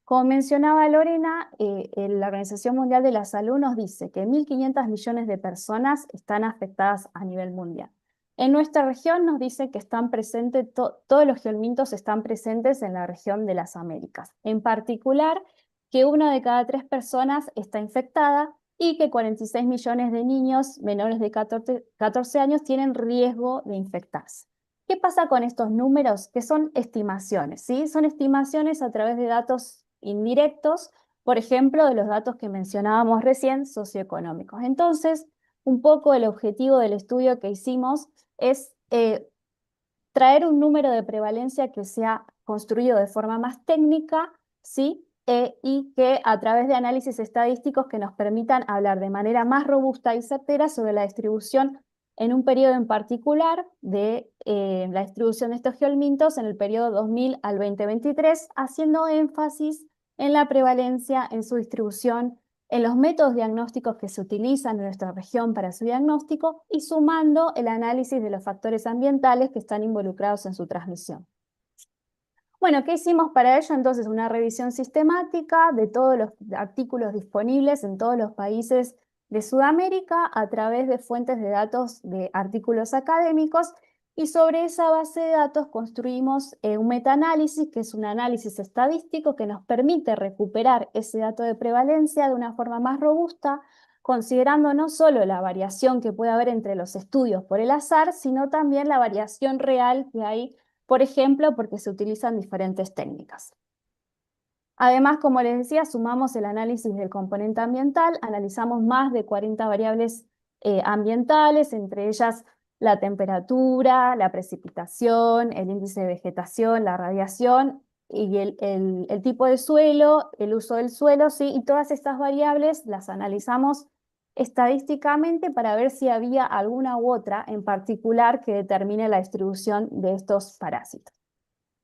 F: Como mencionaba Lorena, la Organización Mundial de la Salud nos dice que 1.500 millones de personas están afectadas a nivel mundial. En nuestra región nos dice que están presentes, todos los geolmintos están presentes en la región de las Américas. En particular, que 1 de cada 3 personas está infectada y que 46 millones de niños menores de 14 años tienen riesgo de infectarse. ¿Qué pasa con estos números? Que son estimaciones, ¿sí? Son estimaciones a través de datos indirectos, por ejemplo, de los datos que mencionábamos recién, socioeconómicos. Entonces, un poco el objetivo del estudio que hicimos es traer un número de prevalencia que sea construido de forma más técnica, ¿sí? Y que a través de análisis estadísticos que nos permitan hablar de manera más robusta y certera sobre la distribución en un periodo en particular de la distribución de estos geolmintos en el periodo 2000 al 2023, haciendo énfasis en la prevalencia, en su distribución, en los métodos diagnósticos que se utilizan en nuestra región para su diagnóstico y sumando el análisis de los factores ambientales que están involucrados en su transmisión. Bueno, ¿qué hicimos para ello? Entonces, una revisión sistemática de todos los artículos disponibles en todos los países de Sudamérica a través de fuentes de datos de artículos académicos, y sobre esa base de datos construimos un metaanálisis, que es un análisis estadístico que nos permite recuperar ese dato de prevalencia de una forma más robusta, considerando no solo la variación que puede haber entre los estudios por el azar, sino también la variación real que hay, por ejemplo, porque se utilizan diferentes técnicas. Además, como les decía, sumamos el análisis del componente ambiental, analizamos más de 40 variables ambientales, entre ellas la temperatura, la precipitación, el índice de vegetación, la radiación y el tipo de suelo, el uso del suelo, ¿sí? Y todas estas variables las analizamos estadísticamente para ver si había alguna u otra en particular que determine la distribución de estos parásitos.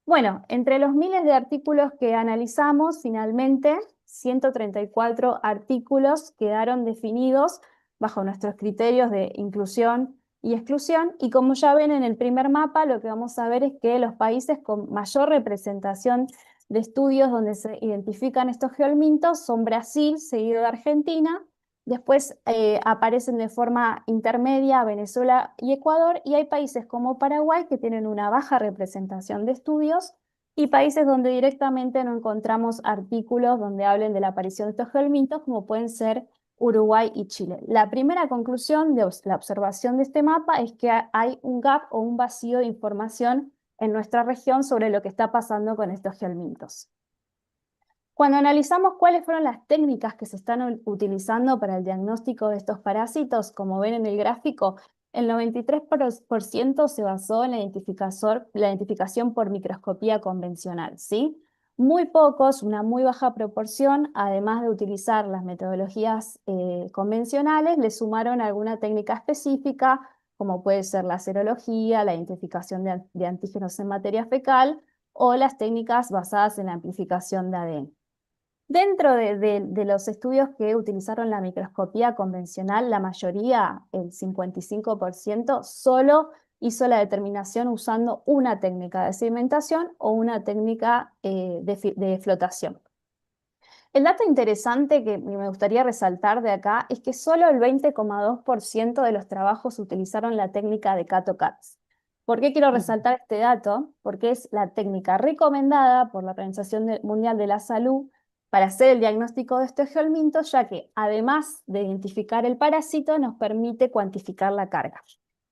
F: Bueno, entre los miles de artículos que analizamos, finalmente 134 artículos quedaron definidos bajo nuestros criterios de inclusión y exclusión, y como ya ven en el primer mapa, lo que vamos a ver es que los países con mayor representación de estudios donde se identifican estos geolmintos son Brasil, seguido de Argentina. Después aparecen de forma intermedia Venezuela y Ecuador, y hay países como Paraguay que tienen una baja representación de estudios, y países donde directamente no encontramos artículos donde hablen de la aparición de estos geolmintos, como pueden ser Uruguay y Chile. La primera conclusión de la observación de este mapa es que hay un gap o un vacío de información en nuestra región sobre lo que está pasando con estos geolmintos. Cuando analizamos cuáles fueron las técnicas que se están utilizando para el diagnóstico de estos parásitos, como ven en el gráfico, el 93% se basó en la identificación por microscopía convencional, ¿sí? Muy pocos, una muy baja proporción, además de utilizar las metodologías convencionales, le sumaron alguna técnica específica, como puede ser la serología, la identificación de antígenos en materia fecal o las técnicas basadas en la amplificación de ADN. Dentro de los estudios que utilizaron la microscopía convencional, la mayoría, el 55%, solo hizo la determinación usando una técnica de sedimentación o una técnica de flotación. El dato interesante que me gustaría resaltar de acá es que solo el 20,2% de los trabajos utilizaron la técnica de CATO-CATS. ¿Por qué quiero resaltar este dato? Porque es la técnica recomendada por la Organización Mundial de la Salud para hacer el diagnóstico de estos geolmintos, ya que además de identificar el parásito, nos permite cuantificar la carga.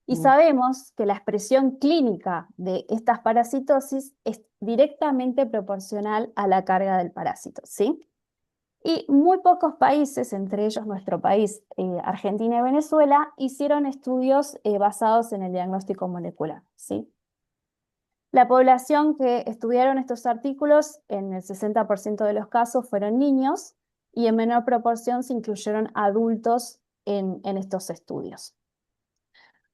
F: Y sabemos que la expresión clínica de estas parasitosis es directamente proporcional a la carga del parásito, ¿sí? Y muy pocos países, entre ellos nuestro país, Argentina y Venezuela, hicieron estudios basados en el diagnóstico molecular, ¿sí? La población que estudiaron estos artículos, en el 60% de los casos, fueron niños, y en menor proporción se incluyeron adultos en estos estudios.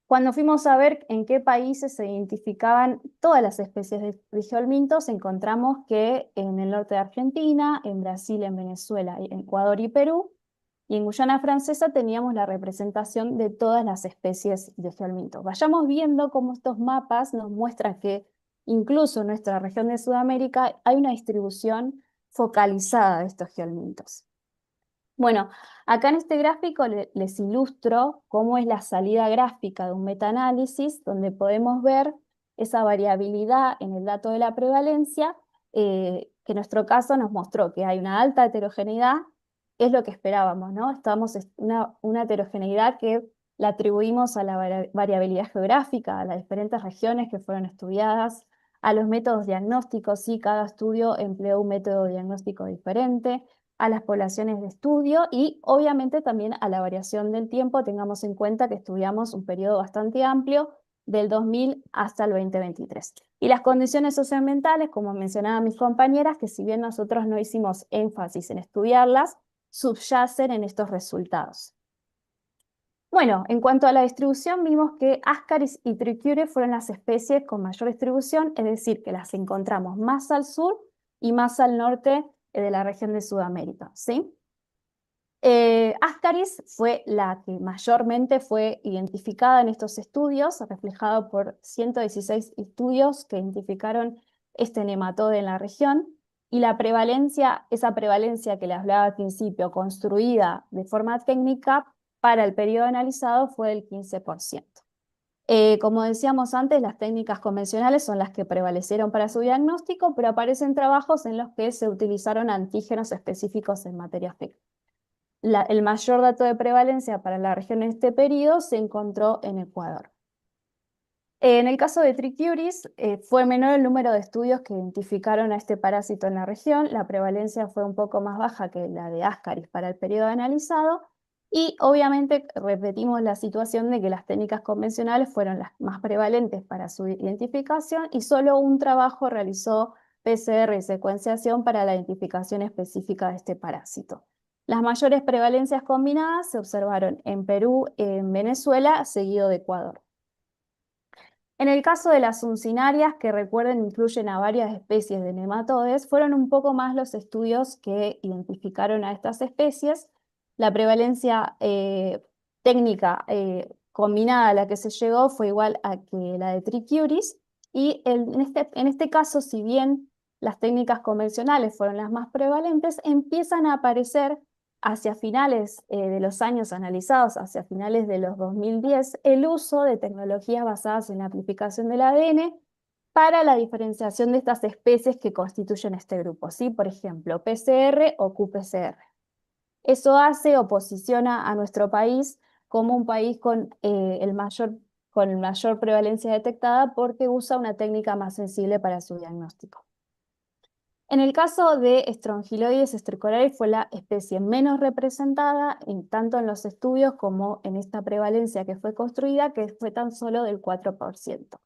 F: Cuando fuimos a ver en qué países se identificaban todas las especies de geolmintos, encontramos que en el norte de Argentina, en Brasil, en Venezuela, en Ecuador y Perú, y en Guyana Francesa teníamos la representación de todas las especies de geolmintos. Vayamos viendo cómo estos mapas nos muestran que incluso en nuestra región de Sudamérica hay una distribución focalizada de estos geolmintos. Bueno, acá en este gráfico les ilustro cómo es la salida gráfica de un metaanálisis, donde podemos ver esa variabilidad en el dato de la prevalencia, que en nuestro caso nos mostró que hay una alta heterogeneidad, es lo que esperábamos, ¿no? Estamos una heterogeneidad que la atribuimos a la variabilidad geográfica, a las diferentes regiones que fueron estudiadas, a los métodos diagnósticos, sí, cada estudio empleó un método diagnóstico diferente, a las poblaciones de estudio y obviamente también a la variación del tiempo. Tengamos en cuenta que estudiamos un periodo bastante amplio del 2000 hasta el 2023. Y las condiciones socioambientales, como mencionaban mis compañeras, que si bien nosotros no hicimos énfasis en estudiarlas, subyacen en estos resultados. Bueno, en cuanto a la distribución, vimos que Ascaris y Trichiura fueron las especies con mayor distribución, es decir, que las encontramos más al sur y más al norte de la región de Sudamérica, ¿sí? Ascaris fue la que mayormente fue identificada en estos estudios, reflejado por 116 estudios que identificaron este nematode en la región, y la prevalencia, esa prevalencia que les hablaba al principio, construida de forma técnica para el periodo analizado, fue del 15%. Como decíamos antes, las técnicas convencionales son las que prevalecieron para su diagnóstico, pero aparecen trabajos en los que se utilizaron antígenos específicos en materia fecal. El mayor dato de prevalencia para la región en este periodo se encontró en Ecuador. En el caso de Trichiuris, fue menor el número de estudios que identificaron a este parásito en la región. La prevalencia fue un poco más baja que la de Ascaris para el periodo analizado. Y obviamente repetimos la situación de que las técnicas convencionales fueron las más prevalentes para su identificación y solo un trabajo realizó PCR y secuenciación para la identificación específica de este parásito. Las mayores prevalencias combinadas se observaron en Perú, en Venezuela, seguido de Ecuador. En el caso de las uncinarias, que recuerden incluyen a varias especies de nematodes, fueron un poco más los estudios que identificaron a estas especies. La prevalencia técnica combinada a la que se llegó fue igual a que la de Trichiuris, y en este caso, si bien las técnicas convencionales fueron las más prevalentes, empiezan a aparecer hacia finales de los años analizados, hacia finales de los 2010, el uso de tecnologías basadas en la amplificación del ADN para la diferenciación de estas especies que constituyen este grupo, ¿sí? Por ejemplo, PCR o qPCR. Eso hace o posiciona a nuestro país como un país con mayor prevalencia detectada porque usa una técnica más sensible para su diagnóstico. En el caso de Strongyloides stricorales fue la especie menos representada tanto en los estudios como en esta prevalencia que fue construida, que fue tan solo del 4%.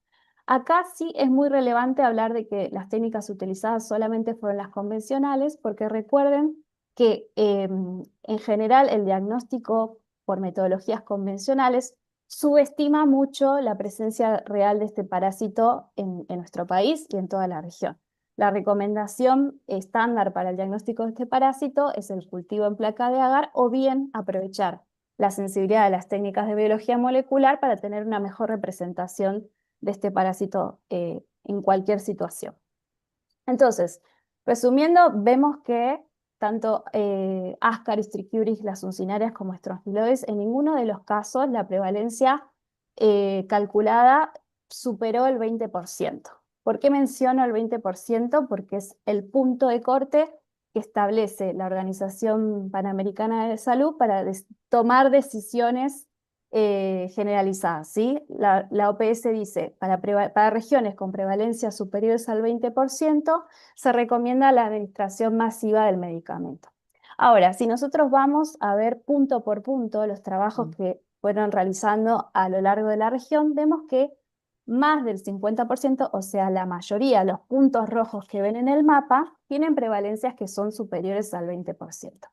F: Acá sí es muy relevante hablar de que las técnicas utilizadas solamente fueron las convencionales, porque recuerden que en general el diagnóstico por metodologías convencionales subestima mucho la presencia real de este parásito en nuestro país y en toda la región. La recomendación estándar para el diagnóstico de este parásito es el cultivo en placa de agar o bien aprovechar la sensibilidad de las técnicas de biología molecular para tener una mejor representación de este parásito en cualquier situación. Entonces, resumiendo, vemos que tanto Ascaris, Trichiuris, las uncinarias como Strongyloides, en ninguno de los casos la prevalencia calculada superó el 20%. ¿Por qué menciono el 20%? Porque es el punto de corte que establece la Organización Panamericana de Salud para tomar decisiones generalizadas, ¿sí? La OPS dice, para regiones con prevalencia superiores al 20%, se recomienda la administración masiva del medicamento. Ahora, si nosotros vamos a ver punto por punto los trabajos que fueron realizando a lo largo de la región, vemos que más del 50%, o sea, la mayoría, los puntos rojos que ven en el mapa, tienen prevalencias que son superiores al 20%.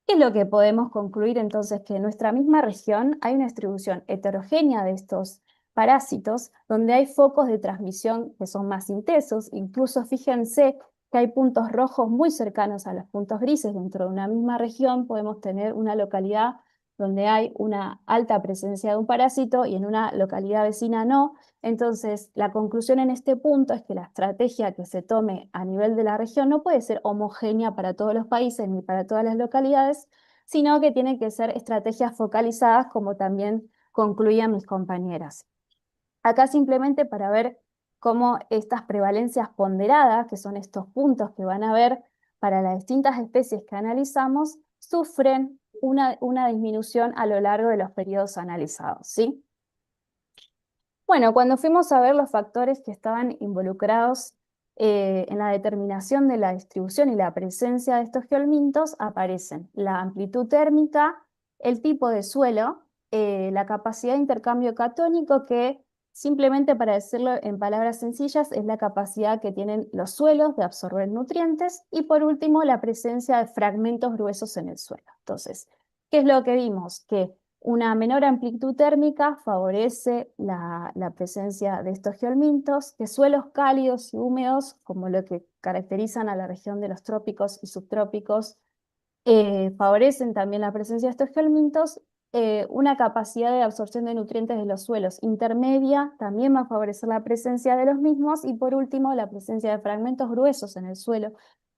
F: ¿Qué es lo que podemos concluir entonces? Que en nuestra misma región hay una distribución heterogénea de estos parásitos, donde hay focos de transmisión que son más intensos. Incluso fíjense que hay puntos rojos muy cercanos a los puntos grises. Dentro de una misma región podemos tener una localidad donde hay una alta presencia de un parásito y en una localidad vecina no. Entonces, la conclusión en este punto es que la estrategia que se tome a nivel de la región no puede ser homogénea para todos los países ni para todas las localidades, sino que tienen que ser estrategias focalizadas, como también concluían mis compañeras. Acá simplemente para ver cómo estas prevalencias ponderadas, que son estos puntos que van a ver para las distintas especies que analizamos, sufren una disminución a lo largo de los periodos analizados, ¿sí? Bueno, cuando fuimos a ver los factores que estaban involucrados en la determinación de la distribución y la presencia de estos geolmintos, aparecen la amplitud térmica, el tipo de suelo, la capacidad de intercambio catónico, que simplemente para decirlo en palabras sencillas es la capacidad que tienen los suelos de absorber nutrientes, y por último la presencia de fragmentos gruesos en el suelo. Entonces, ¿qué es lo que vimos? Que una menor amplitud térmica favorece la presencia de estos geolmintos, que suelos cálidos y húmedos, como lo que caracterizan a la región de los trópicos y subtrópicos, favorecen también la presencia de estos geolmintos. Una capacidad de absorción de nutrientes de los suelos intermedia también va a favorecer la presencia de los mismos, y por último la presencia de fragmentos gruesos en el suelo,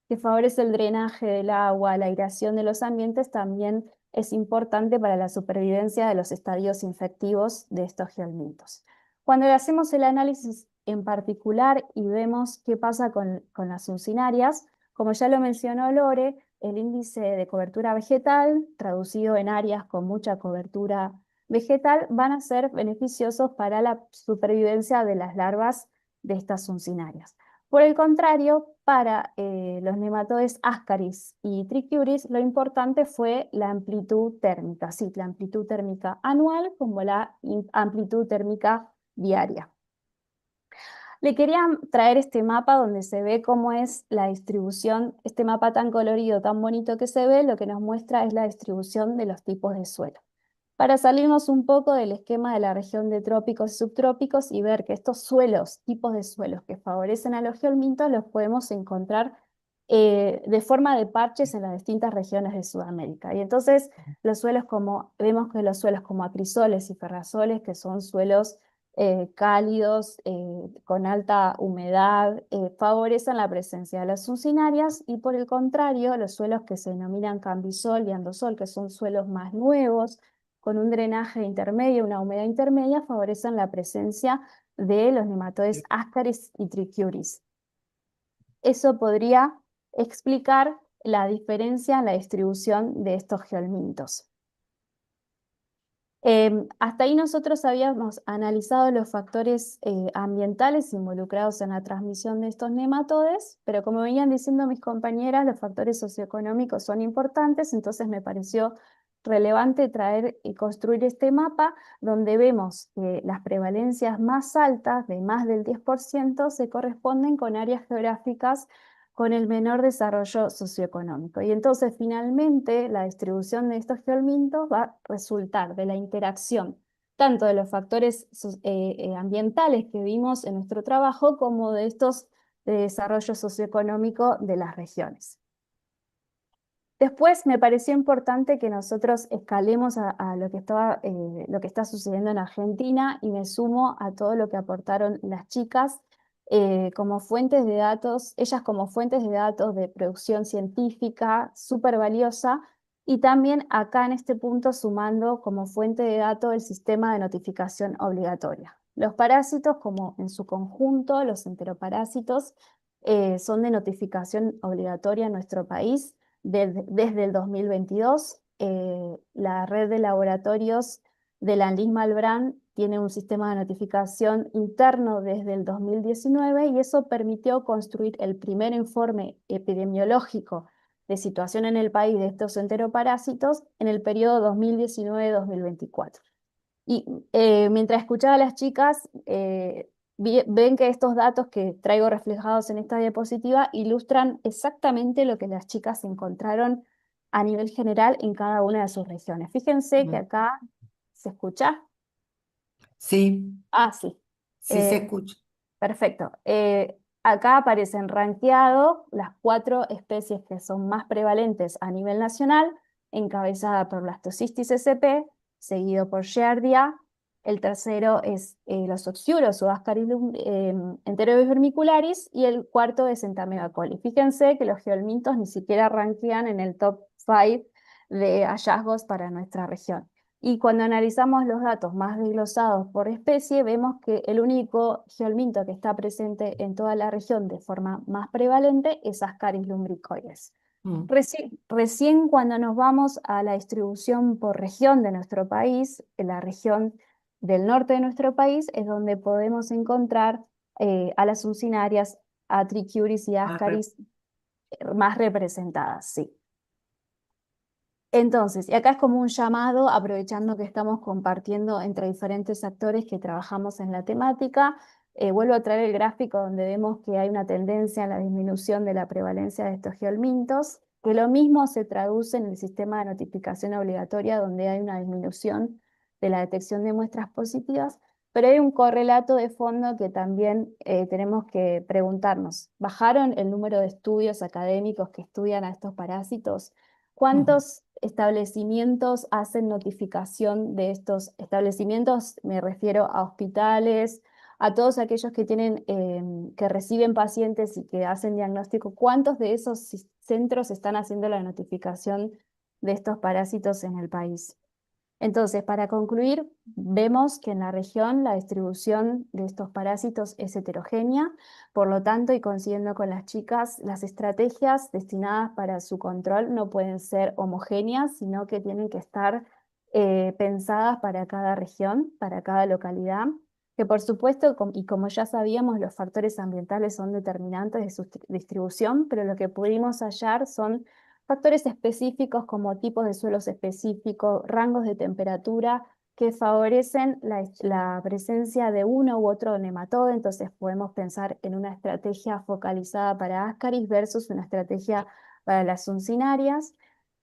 F: que favorece el drenaje del agua, la aireación de los ambientes, también es importante para la supervivencia de los estadios infectivos de estos geolmintos. Cuando le hacemos el análisis en particular y vemos qué pasa con las uncinarias, como ya lo mencionó Lore, el índice de cobertura vegetal, traducido en áreas con mucha cobertura vegetal, van a ser beneficiosos para la supervivencia de las larvas de estas uncinarias. Por el contrario, para los nematodes Ascaris y Trichuris, lo importante fue la amplitud térmica, sí, la amplitud térmica anual como la amplitud térmica diaria. Le quería traer este mapa donde se ve cómo es la distribución, este mapa tan colorido, tan bonito que se ve, lo que nos muestra es la distribución de los tipos de suelo. Para salirnos un poco del esquema de la región de trópicos y subtrópicos y ver que estos suelos, tipos de suelos que favorecen a los geolmintos, los podemos encontrar de forma de parches en las distintas regiones de Sudamérica. Y entonces vemos que los suelos como acrisoles y ferrazoles, que son suelos cálidos, con alta humedad, favorecen la presencia de las uncinarias, y por el contrario, los suelos que se denominan cambisol y andosol, que son suelos más nuevos, con un drenaje intermedio, una humedad intermedia, favorecen la presencia de los nematodes Ascaris y Trichuris. Eso podría explicar la diferencia en la distribución de estos geolmintos. Hasta ahí nosotros habíamos analizado los factores ambientales involucrados en la transmisión de estos nematodes, pero como venían diciendo mis compañeras, los factores socioeconómicos son importantes, entonces me pareció relevante traer y construir este mapa donde vemos que las prevalencias más altas, de más del 10%, se corresponden con áreas geográficas con el menor desarrollo socioeconómico. Y entonces finalmente la distribución de estos geolmintos va a resultar de la interacción tanto de los factores ambientales que vimos en nuestro trabajo como de estos de desarrollo socioeconómico de las regiones. Después me pareció importante que nosotros escalemos a lo que está sucediendo en Argentina, y me sumo a todo lo que aportaron las chicas como fuentes de datos, ellas como fuentes de datos de producción científica súper valiosa, y también acá en este punto sumando como fuente de datos el sistema de notificación obligatoria. Los parásitos, como en su conjunto, los enteroparásitos, son de notificación obligatoria en nuestro país desde el 2022. La red de laboratorios de la Anlis-Malbrán tiene un sistema de notificación interno desde el 2019, y eso permitió construir el primer informe epidemiológico de situación en el país de estos enteroparásitos en el periodo 2019-2024. Y mientras escuchaba a las chicas, ven que estos datos que traigo reflejados en esta diapositiva ilustran exactamente lo que las chicas encontraron a nivel general en cada una de sus regiones. Fíjense que acá se escucha.
C: Sí,
F: Ah, sí.
C: sí se escucha.
F: Perfecto. Acá aparecen rankeados las 4 especies que son más prevalentes a nivel nacional encabezada por Blastocystis sp, seguido por Giardia. El tercero es los Oxiuros o Ascaris enterovermicularis, y el cuarto es Entamoeba coli. Fíjense que los geolmintos ni siquiera rankean en el top 5 de hallazgos para nuestra región. Y cuando analizamos los datos más desglosados por especie, vemos que el único geolminto que está presente en toda la región de forma más prevalente es Ascaris lumbricoides. Recién cuando nos vamos a la distribución por región de nuestro país, en la región del norte de nuestro país, es donde podemos encontrar a las uncinarias, a Trichiuris y Ascaris más representadas, sí. Entonces, y acá es como un llamado, aprovechando que estamos compartiendo entre diferentes actores que trabajamos en la temática. Vuelvo a traer el gráfico donde vemos que hay una tendencia a la disminución de la prevalencia de estos geolmintos, que lo mismo se traduce en el sistema de notificación obligatoria, donde hay una disminución de la detección de muestras positivas, pero hay un correlato de fondo que también tenemos que preguntarnos. ¿Bajaron el número de estudios académicos que estudian a estos parásitos? ¿Cuántos establecimientos hacen notificación de estos establecimientos? Me refiero a hospitales, a todos aquellos que tienen, que reciben pacientes y que hacen diagnóstico. ¿Cuántos de esos centros están haciendo la notificación de estos parásitos en el país? Entonces, para concluir, vemos que en la región la distribución de estos parásitos es heterogénea, por lo tanto, y coincidiendo con las chicas, las estrategias destinadas para su control no pueden ser homogéneas, sino que tienen que estar pensadas para cada región, para cada localidad, que por supuesto, y como ya sabíamos, los factores ambientales son determinantes de su distribución, pero lo que pudimos hallar son factores específicos como tipos de suelos específicos, rangos de temperatura que favorecen la presencia de uno u otro nematodo. Entonces podemos pensar en una estrategia focalizada para Ascaris versus una estrategia para las uncinarias.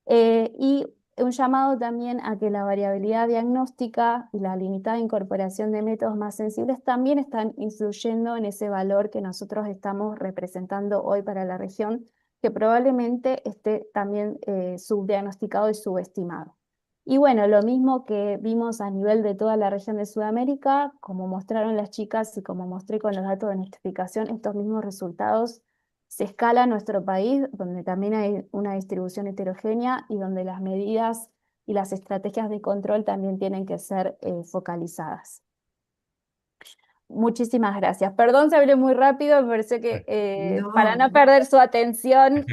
F: Y un llamado también a que la variabilidad diagnóstica y la limitada incorporación de métodos más sensibles también están influyendo en ese valor que nosotros estamos representando hoy para la región, que probablemente esté también subdiagnosticado y subestimado. Y bueno, lo mismo que vimos a nivel de toda la región de Sudamérica, como mostraron las chicas y como mostré con los datos de notificación, estos mismos resultados se escala en nuestro país, donde también hay una distribución heterogénea y donde las medidas y las estrategias de control también tienen que ser focalizadas. Muchísimas gracias. Perdón si hablé muy rápido, me pareció que para no perder su atención.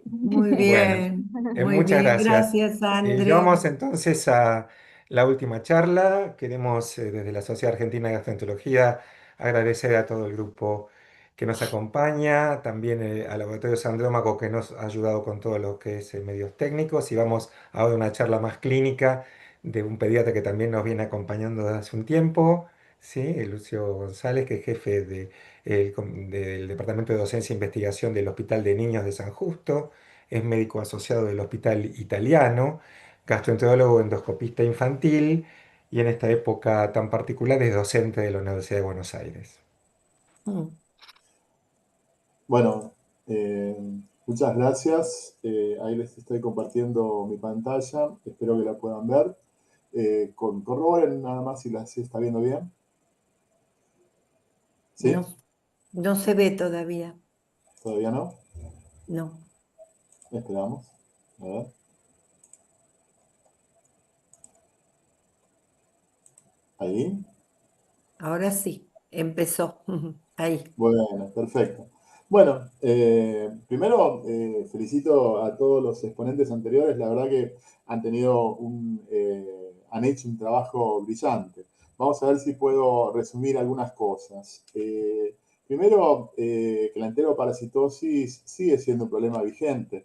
C: Muy bien, muy
B: Muchas
C: bien.
B: gracias.
C: Gracias, André.
B: Vamos entonces a la última charla. Queremos desde la Sociedad Argentina de Gastroenterología agradecer a todo el grupo que nos acompaña, también al Laboratorio Sandrómaco que nos ha ayudado con todo lo que es medios técnicos, y vamos ahora a una charla más clínica de un pediatra que también nos viene acompañando desde hace un tiempo. Sí, Lucio González, que es jefe del Departamento de Docencia e Investigación del Hospital de Niños de San Justo, es médico asociado del Hospital Italiano, gastroenterólogo endoscopista infantil, y en esta época tan particular es docente de la Universidad de Buenos Aires.
G: Bueno, muchas gracias. Ahí les estoy compartiendo mi pantalla, espero que la puedan ver. Corroboren nada más si se está viendo bien. ¿Sí?
C: No se ve todavía.
G: ¿Todavía no?
C: No.
G: Esperamos. A ver. ¿Ahí?
C: Ahora sí, empezó. Ahí.
G: Bueno, perfecto. Bueno, primero felicito a todos los exponentes anteriores. La verdad que han hecho un trabajo brillante. Vamos a ver si puedo resumir algunas cosas. Primero, que la enteroparasitosis sigue siendo un problema vigente.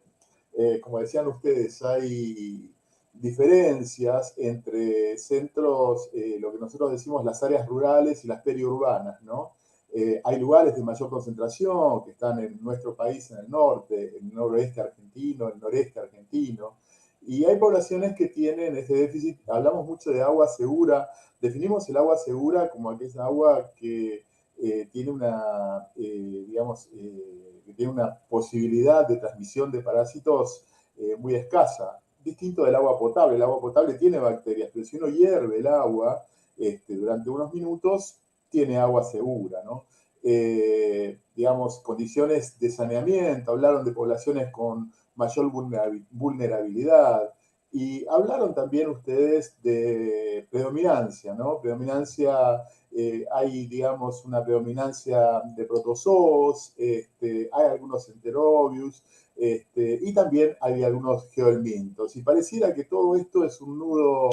G: Como decían ustedes, hay diferencias entre centros, lo que nosotros decimos las áreas rurales y las periurbanas, ¿no? Hay lugares de mayor concentración que están en nuestro país, en el norte, en el noroeste argentino, en el noreste argentino, y hay poblaciones que tienen ese déficit. Hablamos mucho de agua segura, definimos el agua segura como aquella agua que tiene que tiene una posibilidad de transmisión de parásitos muy escasa. distinto del agua potable. El agua potable tiene bacterias, pero si uno hierve el agua durante unos minutos, tiene agua segura, ¿no? Digamos, condiciones de saneamiento, hablaron de poblaciones con mayor vulnerabilidad, y hablaron también ustedes de predominancia, ¿no? Predominancia, hay, digamos, una predominancia de protozoos, hay algunos enterobius, y también hay algunos geohelmintos. Y pareciera que todo esto es un nudo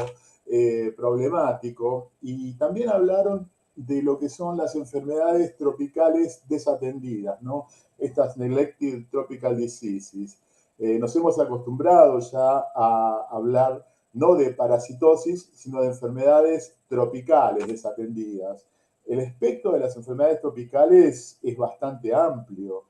G: problemático. Y también hablaron de lo que son las enfermedades tropicales desatendidas, ¿no? Estas neglected tropical diseases. Nos hemos acostumbrado ya a hablar no de parasitosis, sino de enfermedades tropicales desatendidas. El espectro de las enfermedades tropicales es bastante amplio,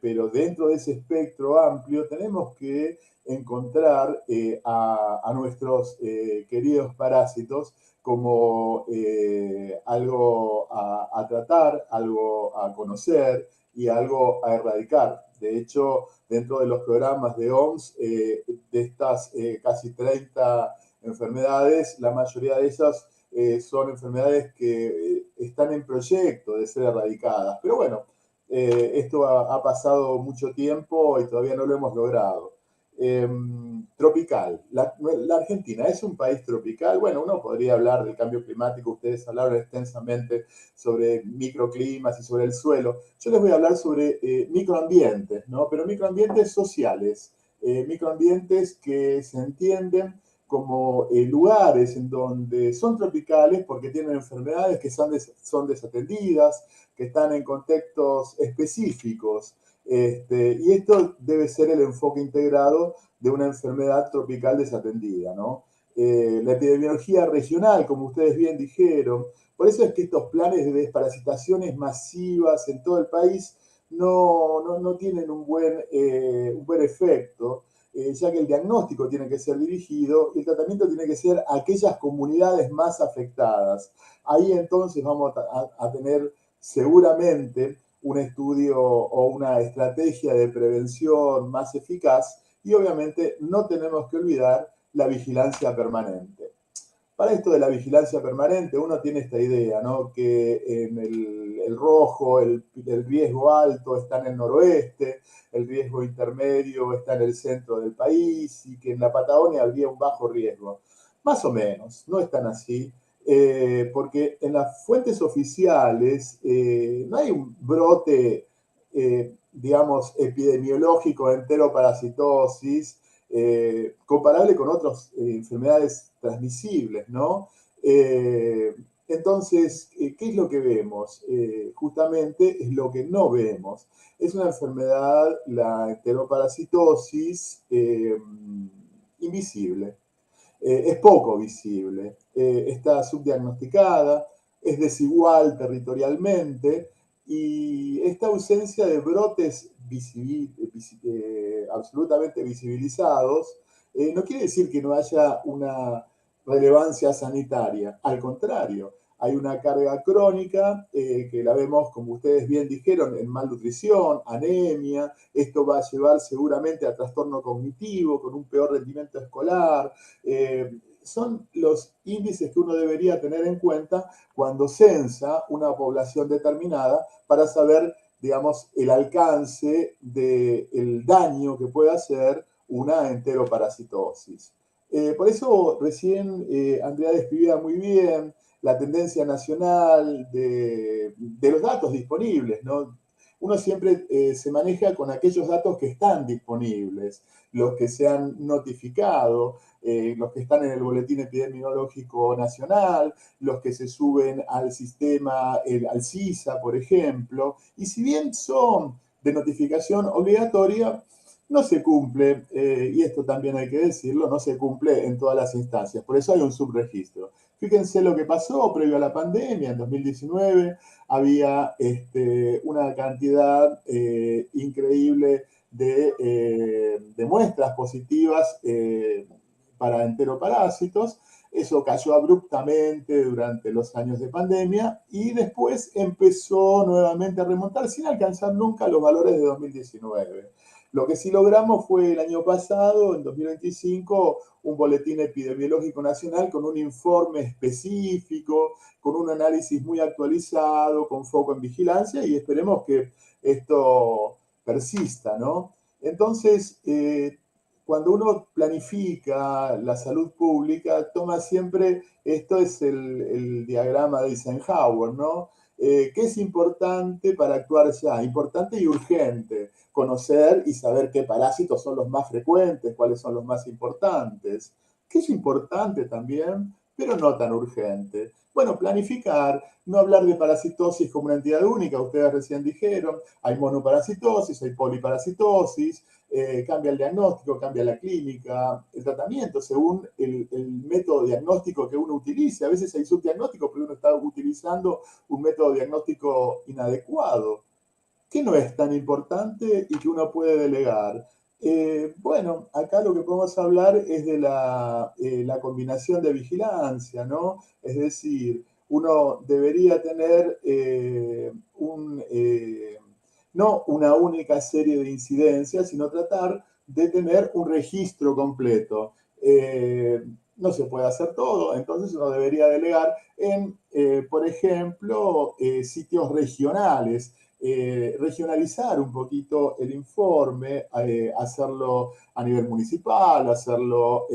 G: pero dentro de ese espectro amplio tenemos que encontrar a nuestros queridos parásitos como algo a tratar, algo a conocer y algo a erradicar. De hecho, dentro de los programas de OMS, de estas casi 30 enfermedades, la mayoría de esas son enfermedades que están en proyecto de ser erradicadas. Pero bueno, esto ha pasado mucho tiempo y todavía no lo hemos logrado. Tropical. La Argentina es un país tropical. Bueno, uno podría hablar del cambio climático. Ustedes hablaron extensamente sobre microclimas y sobre el suelo. Yo les voy a hablar sobre microambientes, ¿no? Pero microambientes sociales, microambientes que se entienden como lugares en donde son tropicales porque tienen enfermedades que son desatendidas, que están en contextos específicos. Y esto debe ser el enfoque integrado de una enfermedad tropical desatendida, ¿no? La epidemiología regional, como ustedes bien dijeron, por eso es que estos planes de desparasitaciones masivas en todo el país no tienen un buen efecto, ya que el diagnóstico tiene que ser dirigido y el tratamiento tiene que ser a aquellas comunidades más afectadas. Ahí entonces vamos a tener seguramente un estudio o una estrategia de prevención más eficaz, y obviamente no tenemos que olvidar la vigilancia permanente. Para esto de la vigilancia permanente, uno tiene esta idea, ¿no? Que en el rojo, el riesgo alto está en el noroeste, el riesgo intermedio está en el centro del país, y que en la Patagonia habría un bajo riesgo. Más o menos, no es tan así. Porque en las fuentes oficiales no hay un brote, digamos, epidemiológico de enteroparasitosis comparable con otras enfermedades transmisibles, ¿no? Entonces, ¿qué es lo que vemos? Justamente es lo que no vemos. Es una enfermedad, la enteroparasitosis, invisible. Es poco visible, está subdiagnosticada, es desigual territorialmente, y esta ausencia de brotes absolutamente visibilizados no quiere decir que no haya una relevancia sanitaria. Al contrario, hay una carga crónica que la vemos, como ustedes bien dijeron, en malnutrición, anemia. Esto va a llevar seguramente a trastorno cognitivo, con un peor rendimiento escolar. Son los índices que uno debería tener en cuenta cuando censa una población determinada, para saber, digamos, el alcance del daño que puede hacer una enteroparasitosis. Por eso recién Andrea describía muy bien la tendencia nacional de los datos disponibles, ¿no? Uno siempre se maneja con aquellos datos que están disponibles, los que se han notificado, los que están en el Boletín Epidemiológico Nacional, los que se suben al sistema, al CISA, por ejemplo, y si bien son de notificación obligatoria, no se cumple, y esto también hay que decirlo, no se cumple en todas las instancias. Por eso hay un subregistro. Fíjense lo que pasó previo a la pandemia. En 2019 había una cantidad increíble de muestras positivas para enteroparásitos. Eso cayó abruptamente durante los años de pandemia y después empezó nuevamente a remontar sin alcanzar nunca los valores de 2019. Lo que sí logramos fue el año pasado, en 2025, un boletín epidemiológico nacional con un informe específico, con un análisis muy actualizado, con foco en vigilancia, y esperemos que esto persista, ¿no? Entonces, cuando uno planifica la salud pública, toma siempre, esto es el diagrama de Eisenhower, ¿no? ¿Qué es importante para actuar ya? Importante y urgente. Conocer y saber qué parásitos son los más frecuentes, cuáles son los más importantes. ¿Qué es importante también, pero no tan urgente? Bueno, planificar, no hablar de parasitosis como una entidad única, ustedes recién dijeron, hay monoparasitosis, hay poliparasitosis, cambia el diagnóstico, cambia la clínica, el tratamiento según el método diagnóstico que uno utilice. A veces hay subdiagnóstico, pero uno está utilizando un método diagnóstico inadecuado. ¿Qué no es tan importante y que uno puede delegar? Bueno, acá lo que podemos hablar es de la combinación de vigilancia, ¿no? Es decir, uno debería tener no una única serie de incidencias, sino tratar de tener un registro completo. No se puede hacer todo, entonces uno debería delegar en, por ejemplo, sitios regionales. Regionalizar un poquito el informe, hacerlo a nivel municipal, hacerlo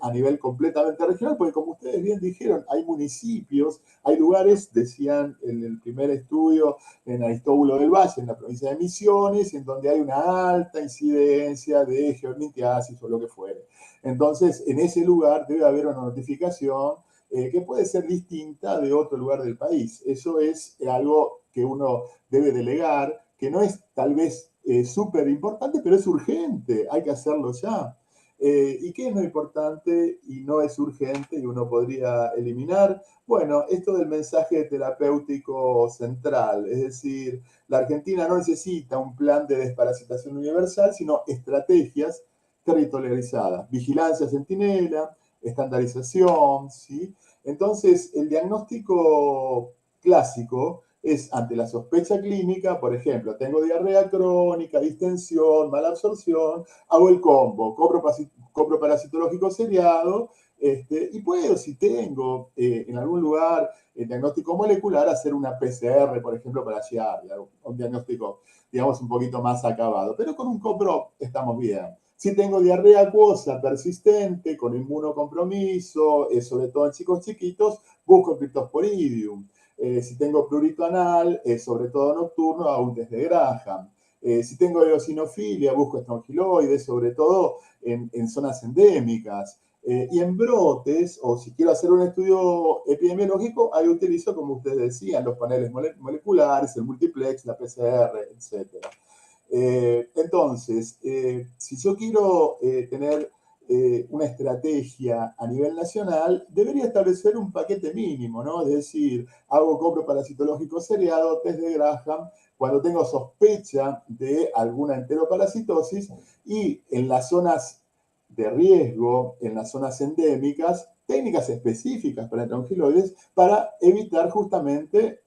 G: a nivel completamente regional, porque como ustedes bien dijeron, hay municipios, hay lugares, decían en el primer estudio, en Aristóbulo del Valle, en la provincia de Misiones, en donde hay una alta incidencia de geomintiasis o lo que fuere. Entonces, en ese lugar debe haber una notificación que puede ser distinta de otro lugar del país. Eso es algo que uno debe delegar, que no es tal vez súper importante, pero es urgente, hay que hacerlo ya. ¿Y qué es lo importante y no es urgente y uno podría eliminar? Bueno, esto del mensaje terapéutico central, es decir, la Argentina no necesita un plan de desparasitación universal, sino estrategias territorializadas, vigilancia centinela, estandarización, ¿sí? Entonces, el diagnóstico clásico es ante la sospecha clínica, por ejemplo, tengo diarrea crónica, distensión, mala absorción, hago el combo, copro parasitológico seriado, y puedo, si tengo en algún lugar el diagnóstico molecular, hacer una PCR, por ejemplo, para Giardia, un diagnóstico, digamos, un poquito más acabado. Pero con un copro estamos bien. Si tengo diarrea acuosa persistente, con inmunocompromiso, sobre todo en chicos chiquitos, busco Cryptosporidium. Si tengo prurito anal, sobre todo nocturno, hago un test de Graham. Si tengo eosinofilia, busco estrongiloides, sobre todo en zonas endémicas. Y en brotes, o si quiero hacer un estudio epidemiológico, ahí utilizo, como ustedes decían, los paneles moleculares, el multiplex, la PCR, etc. Entonces, si yo quiero tener una estrategia a nivel nacional, debería establecer un paquete mínimo, ¿no? Es decir, hago copro parasitológico seriado, test de Graham, cuando tengo sospecha de alguna enteroparasitosis y en las zonas de riesgo, en las zonas endémicas, técnicas específicas para estrongiloides para evitar justamente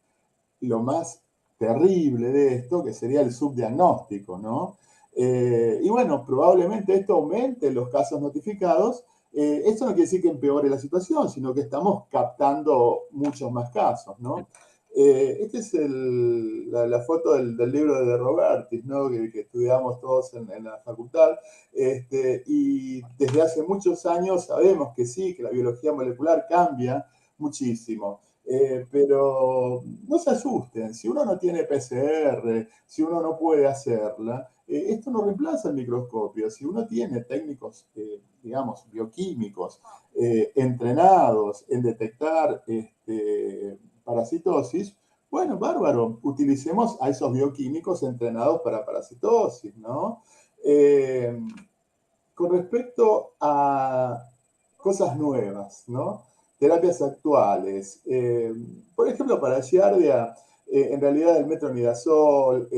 G: lo más terrible de esto, que sería el subdiagnóstico, ¿no? Y bueno, probablemente esto aumente los casos notificados. Esto no quiere decir que empeore la situación, sino que estamos captando muchos más casos, ¿no? Esta es la foto del libro de De Robertis, ¿no? Que estudiamos todos en la facultad. Y desde hace muchos años sabemos que sí, que la biología molecular cambia muchísimo. Pero no se asusten, si uno no tiene PCR, si uno no puede hacerla, esto no reemplaza el microscopio. Si uno tiene técnicos, digamos, bioquímicos entrenados en detectar parasitosis, bueno, bárbaro, utilicemos a esos bioquímicos entrenados para parasitosis, ¿no? Con respecto a cosas nuevas, ¿no? Terapias actuales. Por ejemplo, para Giardia, en realidad el metronidazol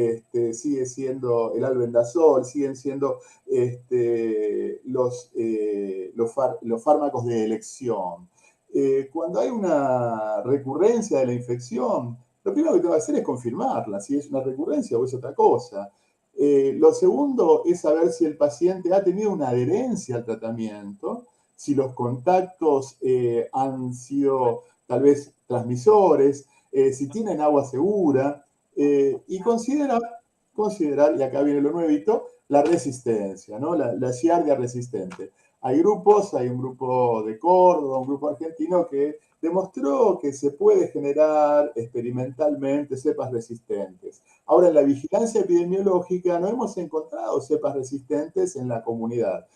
G: sigue siendo el albendazol, siguen siendo los fármacos de elección. Cuando hay una recurrencia de la infección, lo primero que tengo que hacer es confirmarla, si es una recurrencia o es otra cosa. Lo segundo es saber si el paciente ha tenido una adherencia al tratamiento, si los contactos han sido tal vez transmisores, si tienen agua segura, y considerar, y acá viene lo nuevito, la resistencia, ¿no? La giardia resistente. Hay un grupo de Córdoba, un grupo argentino que demostró que se puede generar experimentalmente cepas resistentes. Ahora, en la vigilancia epidemiológica no hemos encontrado cepas resistentes en la comunidad.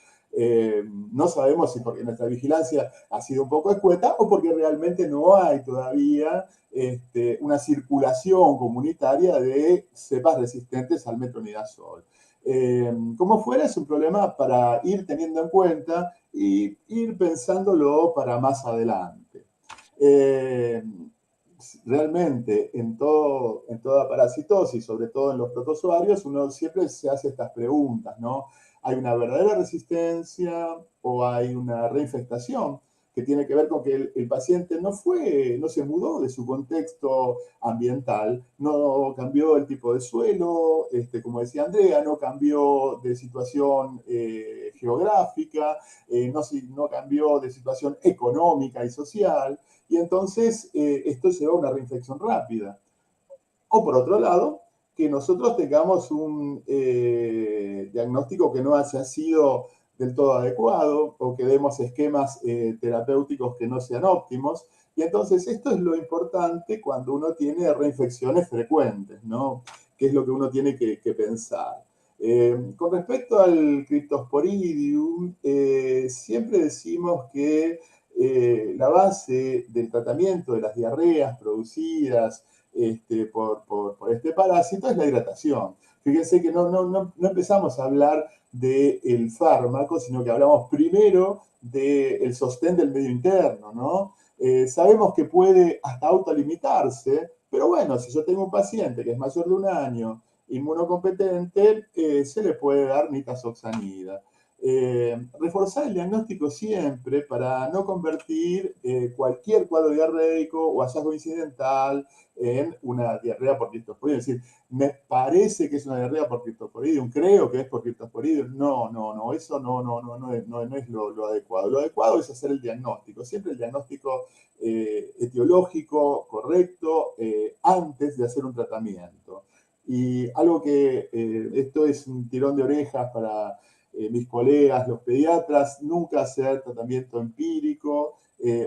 G: No sabemos si porque nuestra vigilancia ha sido un poco escueta o porque realmente no hay todavía una circulación comunitaria de cepas resistentes al metronidazol. Como fuera, es un problema para ir teniendo en cuenta y ir pensándolo para más adelante. Realmente, en toda parasitosis, sobre todo en los protozoarios, uno siempre se hace estas preguntas, ¿no? ¿Hay una verdadera resistencia o hay una reinfectación? Que tiene que ver con que el paciente no se mudó de su contexto ambiental, no cambió el tipo de suelo, como decía Andrea, no cambió de situación geográfica, no cambió de situación económica y social, y entonces esto lleva a una reinfección rápida. O por otro lado, que nosotros tengamos un diagnóstico que no haya sido del todo adecuado o que demos esquemas terapéuticos que no sean óptimos. Y entonces esto es lo importante cuando uno tiene reinfecciones frecuentes, ¿no? Que es lo que uno tiene que pensar. Con respecto al Cryptosporidium, siempre decimos que la base del tratamiento de las diarreas producidas por este parásito es la hidratación. Fíjense que no empezamos a hablar del fármaco, sino que hablamos primero del sostén del medio interno, ¿no? Sabemos que puede hasta autolimitarse, pero bueno, si yo tengo un paciente que es mayor de 1 año, inmunocompetente, se le puede dar nitazoxanida. Reforzar el diagnóstico siempre para no convertir cualquier cuadro diarreico o hallazgo incidental en una diarrea por Cryptosporidium. Es decir, me parece que es una diarrea por Cryptosporidium, creo que es por Cryptosporidium. No, eso no es lo adecuado. Lo adecuado es hacer el diagnóstico, siempre el diagnóstico etiológico correcto antes de hacer un tratamiento. Y algo que esto es un tirón de orejas para mis colegas, los pediatras, nunca hacer tratamiento empírico,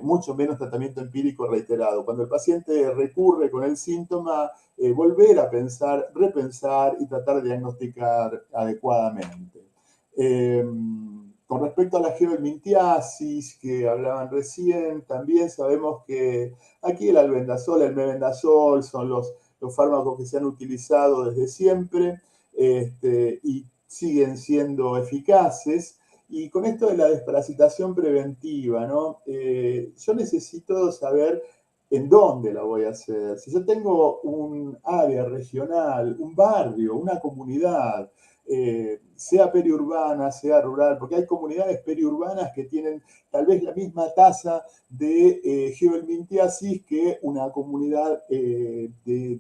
G: mucho menos tratamiento empírico reiterado. Cuando el paciente recurre con el síntoma, volver a pensar, repensar y tratar de diagnosticar adecuadamente. Con respecto a la geomintiasis que hablaban recién, también sabemos que aquí el albendazol, el mebendazol son los fármacos que se han utilizado desde siempre y siguen siendo eficaces. Y con esto de la desparasitación preventiva, ¿no? Yo necesito saber en dónde la voy a hacer. Si yo tengo un área regional, un barrio, una comunidad, sea periurbana, sea rural, porque hay comunidades periurbanas que tienen tal vez la misma tasa de geohelmintiasis que una comunidad de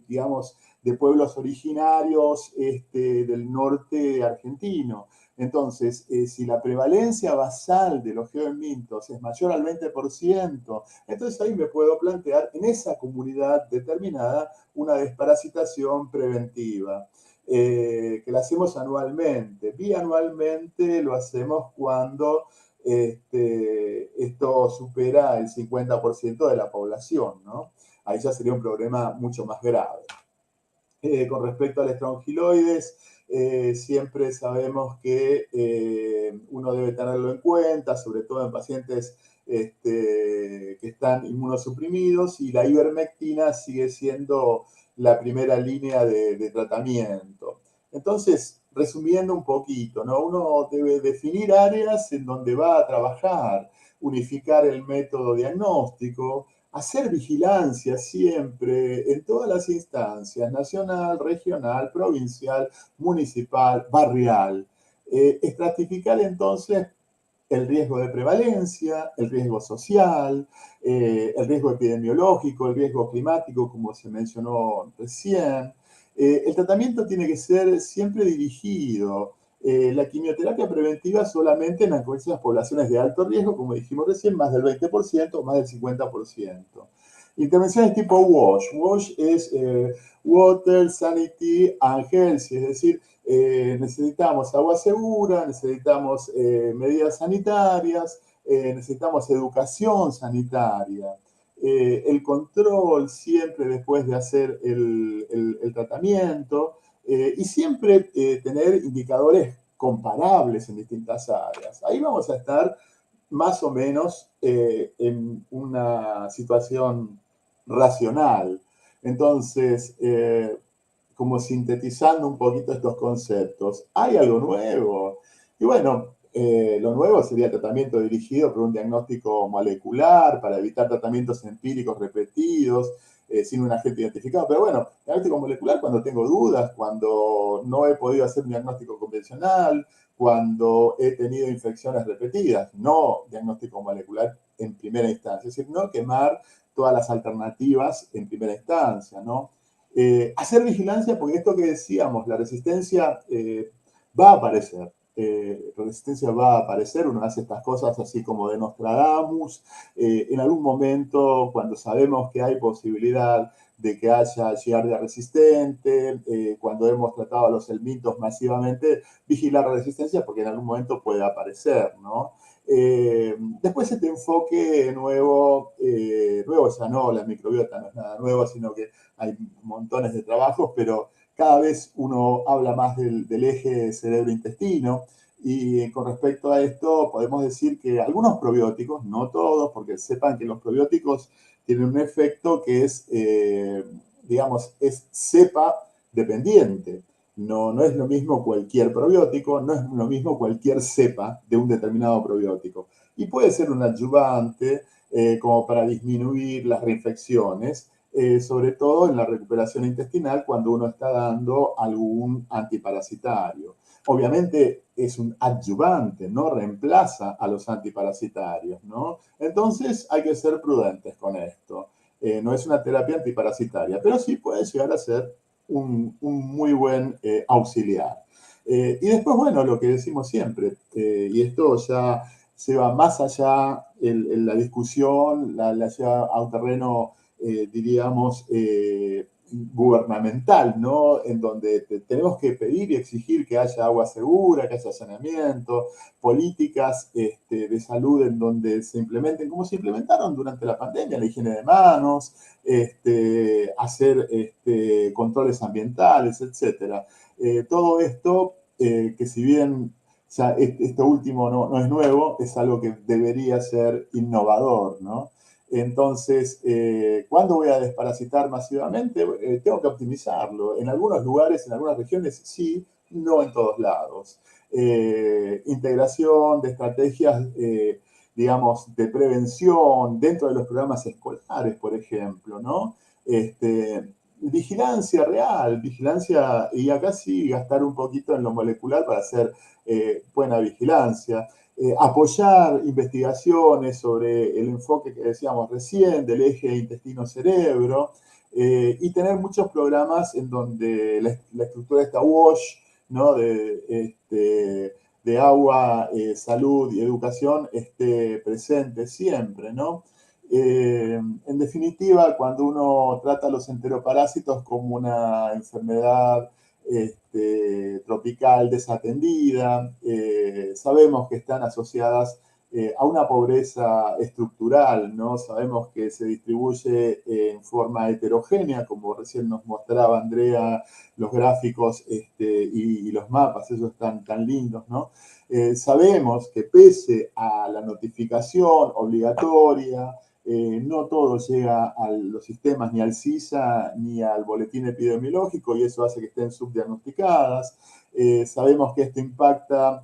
G: pueblos originarios del norte argentino. Entonces, si la prevalencia basal de los geohelmintos es mayor al 20%, entonces ahí me puedo plantear en esa comunidad determinada una desparasitación preventiva. Que la hacemos anualmente. Bianualmente lo hacemos cuando esto supera el 50% de la población, ¿no? Ahí ya sería un problema mucho más grave. Con respecto al estrongiloides, siempre sabemos que uno debe tenerlo en cuenta, sobre todo en pacientes que están inmunosuprimidos, y la ivermectina sigue siendo la primera línea de tratamiento. Entonces, resumiendo un poquito, ¿no? Uno debe definir áreas en donde va a trabajar, unificar el método diagnóstico, hacer vigilancia siempre en todas las instancias, nacional, regional, provincial, municipal, barrial. Estratificar entonces el riesgo de prevalencia, el riesgo social, el riesgo epidemiológico, el riesgo climático, como se mencionó recién, El tratamiento tiene que ser siempre dirigido. La quimioterapia preventiva solamente en aquellas poblaciones de alto riesgo, como dijimos recién, más del 20% o más del 50%. Intervenciones tipo WASH. WASH es Water, Sanity and Health, es decir, necesitamos agua segura, necesitamos medidas sanitarias, necesitamos educación sanitaria. El control siempre después de hacer el tratamiento y siempre tener indicadores comparables en distintas áreas. Ahí vamos a estar más o menos en una situación racional. Entonces, como sintetizando un poquito estos conceptos, ¿hay algo nuevo? Y bueno, lo nuevo sería el tratamiento dirigido por un diagnóstico molecular para evitar tratamientos empíricos repetidos, sin un agente identificado. Pero bueno, diagnóstico molecular cuando tengo dudas, cuando no he podido hacer un diagnóstico convencional, cuando he tenido infecciones repetidas, no diagnóstico molecular en primera instancia. Es decir, no quemar todas las alternativas en primera instancia, ¿no? Hacer vigilancia, porque esto que decíamos, la resistencia va a aparecer. La resistencia va a aparecer, uno hace estas cosas así como de Nostradamus, en algún momento cuando sabemos que hay posibilidad de que haya giardia resistente, cuando hemos tratado a los helmintos masivamente, vigilar la resistencia porque en algún momento puede aparecer, ¿no? Después este enfoque nuevo, nuevo ya no, la microbiota no es nada nuevo, sino que hay montones de trabajos, pero cada vez uno habla más del eje cerebro-intestino, y con respecto a esto podemos decir que algunos probióticos, no todos, porque sepan que los probióticos tienen un efecto que es, digamos, es cepa dependiente. No es lo mismo cualquier probiótico, no es lo mismo cualquier cepa de un determinado probiótico. Y puede ser un adyuvante como para disminuir las reinfecciones, sobre todo en la recuperación intestinal cuando uno está dando algún antiparasitario. Obviamente es un adyuvante, no reemplaza a los antiparasitarios, ¿no? Entonces hay que ser prudentes con esto. No es una terapia antiparasitaria, pero sí puede llegar a ser un muy buen auxiliar. Y después, bueno, lo que decimos siempre, y esto ya se va más allá en la discusión, la lleva a un terreno, diríamos, gubernamental, ¿no? En donde tenemos que pedir y exigir que haya agua segura, que haya saneamiento, políticas de salud en donde se implementen, como se implementaron durante la pandemia, la higiene de manos, hacer controles ambientales, etc. Todo esto, que si bien ya esto último no es nuevo, es algo que debería ser innovador, ¿no? Entonces, ¿cuándo voy a desparasitar masivamente? Tengo que optimizarlo. En algunos lugares, en algunas regiones, sí, no en todos lados. Integración de estrategias, digamos, de prevención dentro de los programas escolares, por ejemplo, ¿no? Vigilancia real, vigilancia, y acá sí gastar un poquito en lo molecular para hacer buena vigilancia. Apoyar investigaciones sobre el enfoque que decíamos recién del eje intestino-cerebro, y tener muchos programas en donde la estructura está WASH, ¿no? de agua, salud y educación esté presente siempre, ¿no? En definitiva, cuando uno trata a los enteroparásitos como una enfermedad tropical desatendida, sabemos que están asociadas a una pobreza estructural, ¿no? Sabemos que se distribuye en forma heterogénea, como recién nos mostraba Andrea, los gráficos y los mapas, esos están tan lindos, ¿no? Sabemos que pese a la notificación obligatoria, no todo llega a los sistemas, ni al CISA, ni al boletín epidemiológico, y eso hace que estén subdiagnosticadas. Sabemos que esto impacta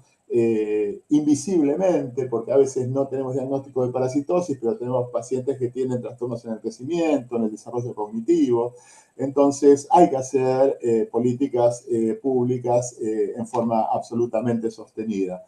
G: invisiblemente, porque a veces no tenemos diagnóstico de parasitosis, pero tenemos pacientes que tienen trastornos en el crecimiento, en el desarrollo cognitivo. Entonces hay que hacer políticas públicas en forma absolutamente sostenida.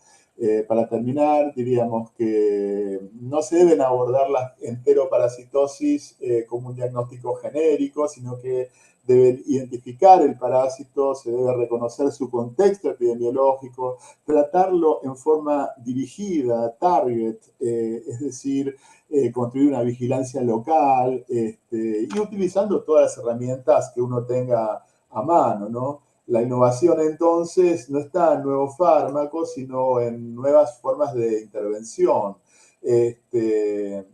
G: Para terminar, diríamos que no se deben abordar las enteroparasitosis como un diagnóstico genérico, sino que debe identificar el parásito, se debe reconocer su contexto epidemiológico, tratarlo en forma dirigida, target, es decir, construir una vigilancia local y utilizando todas las herramientas que uno tenga a mano, ¿no? La innovación entonces no está en nuevos fármacos, sino en nuevas formas de intervención.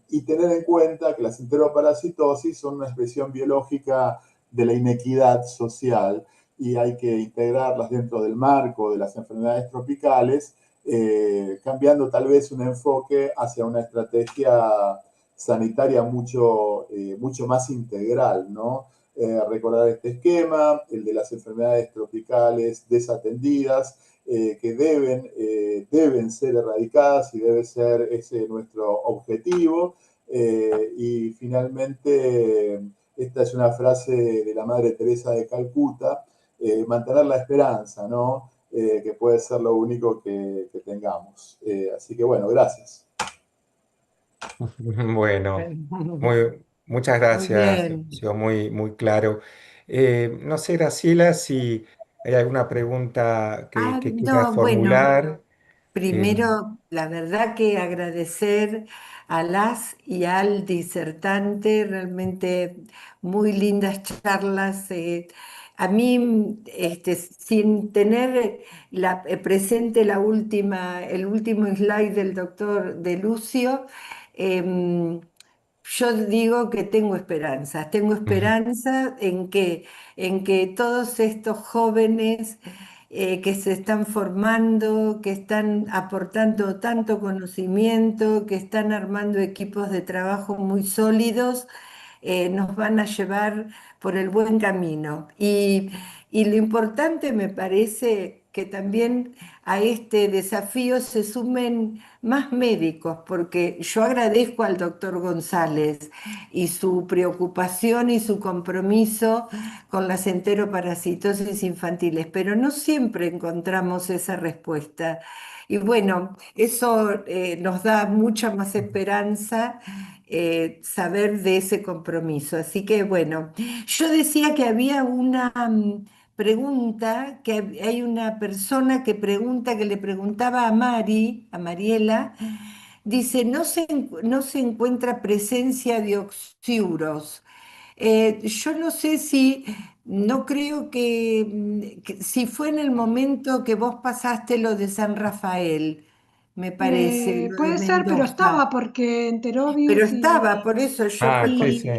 G: Y tener en cuenta que las enteroparasitosis son una expresión biológica de la inequidad social y hay que integrarlas dentro del marco de las enfermedades tropicales, cambiando tal vez un enfoque hacia una estrategia sanitaria mucho más integral, ¿no? Recordar este esquema, el de las enfermedades tropicales desatendidas, que deben ser erradicadas y debe ser ese nuestro objetivo. Y finalmente, esta es una frase de la Madre Teresa de Calcuta, mantener la esperanza, ¿no? Que puede ser lo único que tengamos. Así que bueno, gracias.
B: Bueno, muchas
C: Muy
B: gracias,
C: bien.
B: muy, muy claro. No sé, Graciela, si hay alguna pregunta que quieras
C: No, bueno.
B: formular.
C: Primero, la verdad que agradecer a las y al disertante, realmente muy lindas charlas. A mí, sin tener presente el último slide del doctor De Lucio, em, yo digo que tengo esperanza en que todos estos jóvenes que se están formando, que están aportando tanto conocimiento, que están armando equipos de trabajo muy sólidos, nos van a llevar por el buen camino. Y lo importante me parece que también a este desafío se sumen más médicos, porque yo agradezco al doctor González y su preocupación y su compromiso con las enteroparasitosis infantiles, pero no siempre encontramos esa respuesta. Y bueno, eso nos da mucha más esperanza saber de ese compromiso. Así que bueno, yo decía que había una pregunta, que hay una persona que pregunta, que le preguntaba a Mariela, dice, no se encuentra presencia de oxiuros. Yo no sé si, no creo que si fue en el momento que vos pasaste lo de San Rafael, me parece, lo de
E: Puede ser, pero
C: Mendoza.
E: estaba porque
C: Pero
E: enterovirus
C: estaba, por eso yo
B: Sí,
C: fui.
B: sí.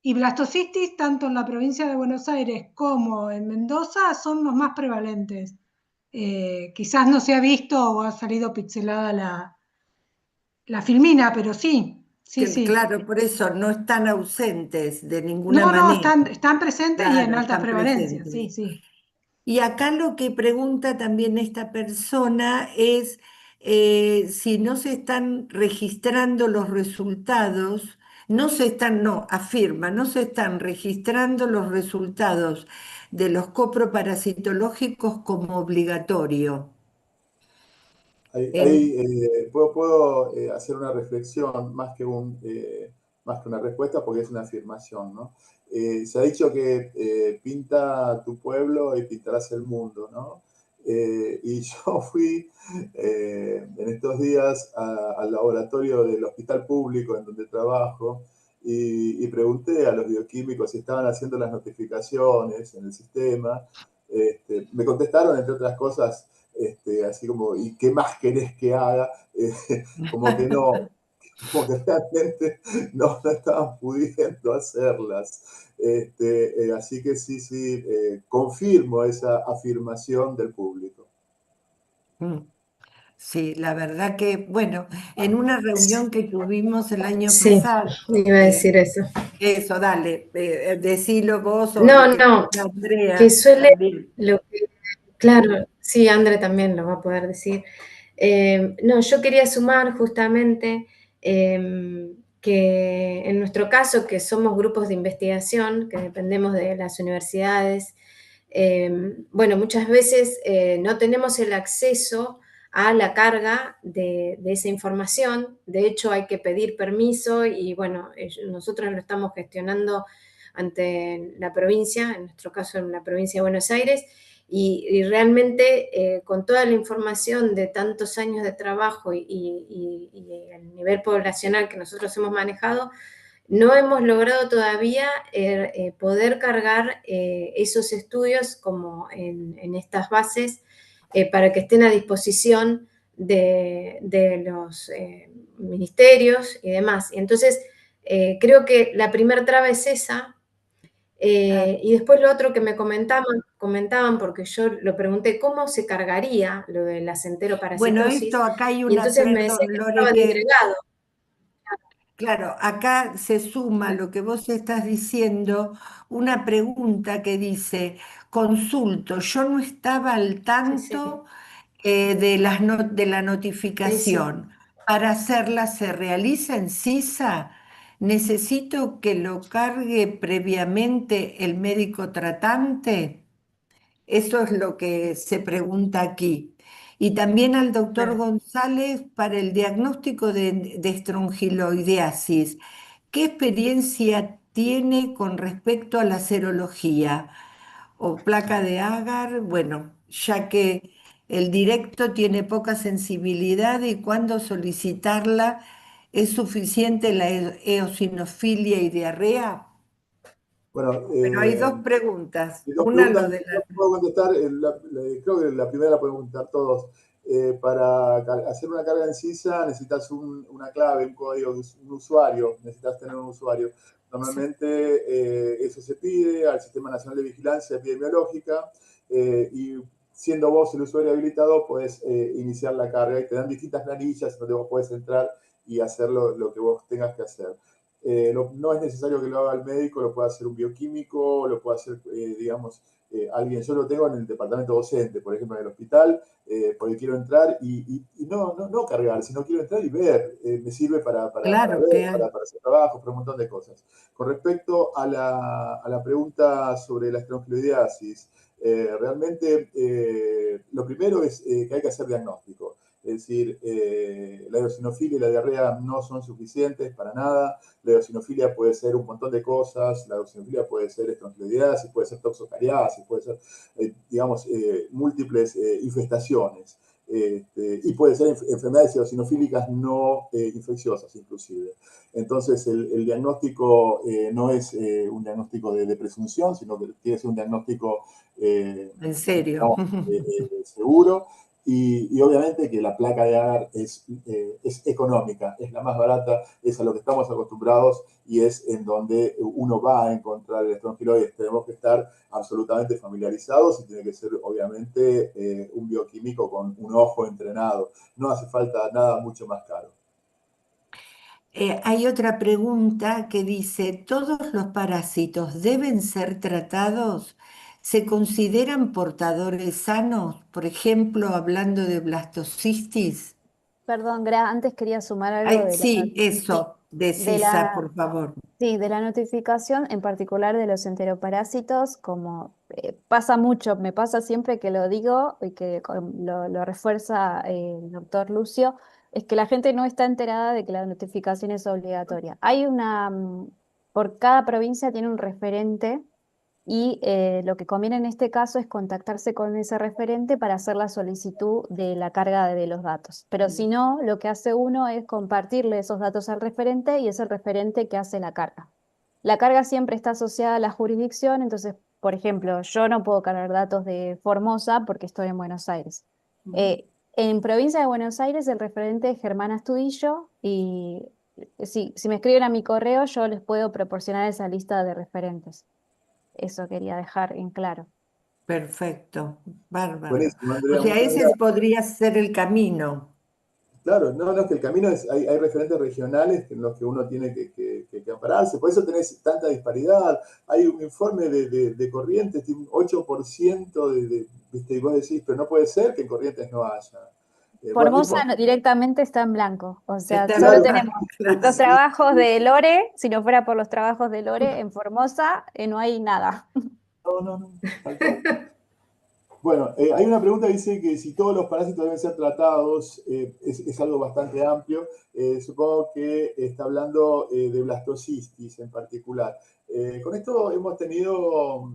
E: y blastocitis, tanto en la provincia de Buenos Aires como en Mendoza, son los más prevalentes. Quizás no se ha visto o ha salido pixelada la filmina, pero sí, sí, sí.
C: Claro, por eso no están ausentes de ninguna
E: No, no,
C: manera.
E: están presentes y en
C: Claro,
E: altas
C: están
E: prevalencias, sí,
C: presentes.
E: sí.
C: Y acá lo que pregunta también esta persona es si no se están registrando los resultados, no, afirma, no se están registrando los resultados de los coproparasitológicos como obligatorio. En-
G: Puedo hacer una reflexión más que una respuesta porque es una afirmación, ¿no? Se ha dicho que pinta tu pueblo y pintarás el mundo, ¿no? Y yo fui en estos días al laboratorio del hospital público en donde trabajo y pregunté a los bioquímicos si estaban haciendo las notificaciones en el sistema. Me contestaron, entre otras cosas, así como, ¿y qué más querés que haga? Como que no, como que realmente no estaban pudiendo hacerlas. Así que sí, confirmo esa afirmación del público.
C: Mm. Sí, la verdad que, bueno, en una reunión que tuvimos el año
D: Sí,
C: pasado,
D: iba a decir eso.
C: eso, dale, decilo vos o
D: No,
C: lo que
D: no, que
C: Andrea
D: suele,
C: también.
D: claro, sí, André también lo va a poder decir. No, yo quería sumar justamente que en nuestro caso, que somos grupos de investigación, que dependemos de las universidades, bueno, muchas veces no tenemos el acceso a la carga de esa información. De hecho, hay que pedir permiso y bueno, nosotros lo estamos gestionando ante la provincia, en nuestro caso en la provincia de Buenos Aires, y realmente con toda la información de tantos años de trabajo y el nivel poblacional que nosotros hemos manejado, no hemos logrado todavía poder cargar esos estudios como en estas bases para que estén a disposición de los ministerios y demás. Y entonces, creo que la primera traba es esa. Y después lo otro que me comentaban, porque yo lo pregunté, ¿cómo se cargaría lo de la enteroparasitosis?
C: Bueno, esto acá hay
D: Y
C: una,
D: entonces me
C: perdón,
D: decía que
C: Lore,
D: estaba disgregado.
C: claro, acá se suma lo que vos estás diciendo, una pregunta que dice, consulto, yo no estaba al
D: Sí, sí,
C: tanto de la
D: sí, sí.
C: notificación. Para hacerla, ¿se realiza en CISA? ¿Necesito que lo cargue previamente el médico tratante? Eso es lo que se pregunta aquí. Y también al doctor
D: Claro.
C: González para el diagnóstico de estrongiloideasis. ¿Qué experiencia tiene con respecto a la serología o placa de agar? Bueno, ya que el directo tiene poca sensibilidad y cuando solicitarla es suficiente la eosinofilia y diarrea.
G: Bueno,
C: Pero hay dos preguntas.
G: y dos
C: Una
G: preguntas
C: lo de
G: no
C: la...
G: puedo contestar. Creo que la primera la podemos contestar todos. Para hacer una carga en CISA necesitas una clave, un código, un usuario. Necesitas tener un usuario. Normalmente eso se pide al Sistema Nacional de Vigilancia Epidemiológica y siendo vos el usuario habilitado puedes iniciar la carga y te dan distintas planillas donde vos puedes entrar y hacer lo que vos tengas que hacer. No es necesario que lo haga el médico, lo puede hacer un bioquímico, lo puede hacer, digamos, alguien. Yo lo tengo en el departamento docente, por ejemplo, en el hospital, porque quiero entrar y no cargar, sino quiero entrar y ver. Me sirve para
C: Claro
G: ver,
C: que hay.
G: para hacer trabajo, para un montón de cosas. Con respecto a la pregunta sobre la estrongiloidiasis, realmente lo primero es que hay que hacer diagnóstico. Es decir, la eosinofilia y la diarrea no son suficientes para nada. La eosinofilia puede ser un montón de cosas. La eosinofilia puede ser estrongiloidiasis, puede ser toxocariasis, puede ser, digamos, múltiples infestaciones. Y puede ser enfermedades eosinofílicas no infecciosas, inclusive. Entonces, el diagnóstico no es un diagnóstico de presunción, sino que tiene que ser un diagnóstico
C: En serio.
G: seguro. Y obviamente que la placa de agar es económica, es la más barata, es a lo que estamos acostumbrados y es en donde uno va a encontrar el estrongiloides. Tenemos que estar absolutamente familiarizados y tiene que ser obviamente un bioquímico con un ojo entrenado. No hace falta nada mucho más caro.
C: Hay otra pregunta que dice, ¿todos los parásitos deben ser tratados? ¿Se consideran portadores sanos? Por ejemplo, hablando de blastocistis.
F: Perdón, Gra, antes quería sumar algo
C: Sí, eso, de
F: de
C: CISA, por favor.
F: sí, de la notificación, en particular de los enteroparásitos, como pasa mucho, me pasa siempre que lo digo y que lo refuerza el doctor Lucio, es que la gente no está enterada de que la notificación es obligatoria. Hay por cada provincia tiene un referente y lo que conviene en este caso es contactarse con ese referente para hacer la solicitud de la carga de los datos. Pero si no, lo que hace uno es compartirle esos datos al referente y es el referente que hace la carga. La carga siempre está asociada a la jurisdicción, entonces, por ejemplo, yo no puedo cargar datos de Formosa porque estoy en Buenos Aires. En provincia de Buenos Aires el referente es Germán Astudillo y si me escriben a mi correo yo les puedo proporcionar esa lista de referentes. Eso quería dejar en claro.
C: Perfecto, bárbaro.
G: Buenísimo,
C: O
G: Andrea,
C: sea,
G: muchas
C: ese
G: gracias.
C: podría ser el camino.
G: Claro, no, es que el camino es, hay referentes regionales en los que uno tiene que ampararse, por eso tenés tanta disparidad. Hay un informe de Corrientes, tiene un 8% ¿viste? Y vos decís, pero no puede ser que en Corrientes no haya. Bueno, no
F: Formosa
G: importa.
F: directamente está en blanco, o sea,
C: Está
F: solo
G: Claro,
F: tenemos
C: claro.
F: los trabajos de Lore, si no fuera por los trabajos de Lore, en Formosa no hay nada.
G: no, tal cual. Bueno, hay una pregunta que dice que si todos los parásitos deben ser tratados, es algo bastante amplio. Supongo que está hablando de blastocistis en particular. Con esto hemos tenido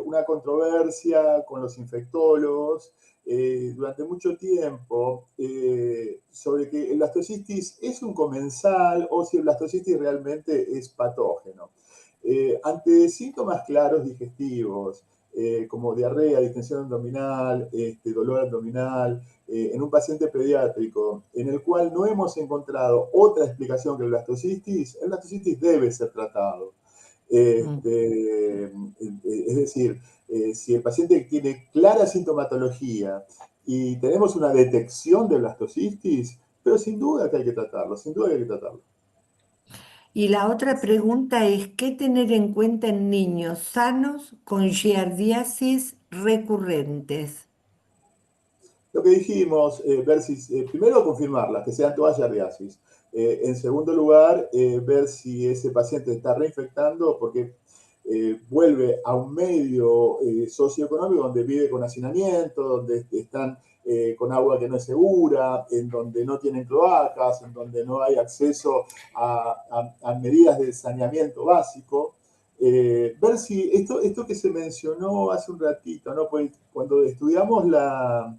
G: una controversia con los infectólogos durante mucho tiempo sobre que el blastocistis es un comensal o si el blastocistis realmente es patógeno. Ante síntomas claros digestivos, como diarrea, distensión abdominal, dolor abdominal, en un paciente pediátrico, en el cual no hemos encontrado otra explicación que el blastocitis debe ser tratado. Es decir, si el paciente tiene clara sintomatología y tenemos una detección de blastocitis, pero sin duda que hay que tratarlo, sin duda que hay que tratarlo.
C: Y la otra pregunta es, ¿qué tener en cuenta en niños sanos con giardiasis recurrentes?
G: Lo que dijimos, ver si, primero confirmarlas, que sean todas giardiasis. En segundo lugar, ver si ese paciente está reinfectando porque vuelve a un medio socioeconómico donde vive con hacinamiento, donde están con agua que no es segura, en donde no tienen cloacas, en donde no hay acceso a medidas de saneamiento básico. Ver si esto que se mencionó hace un ratito, ¿no? Pues cuando estudiamos la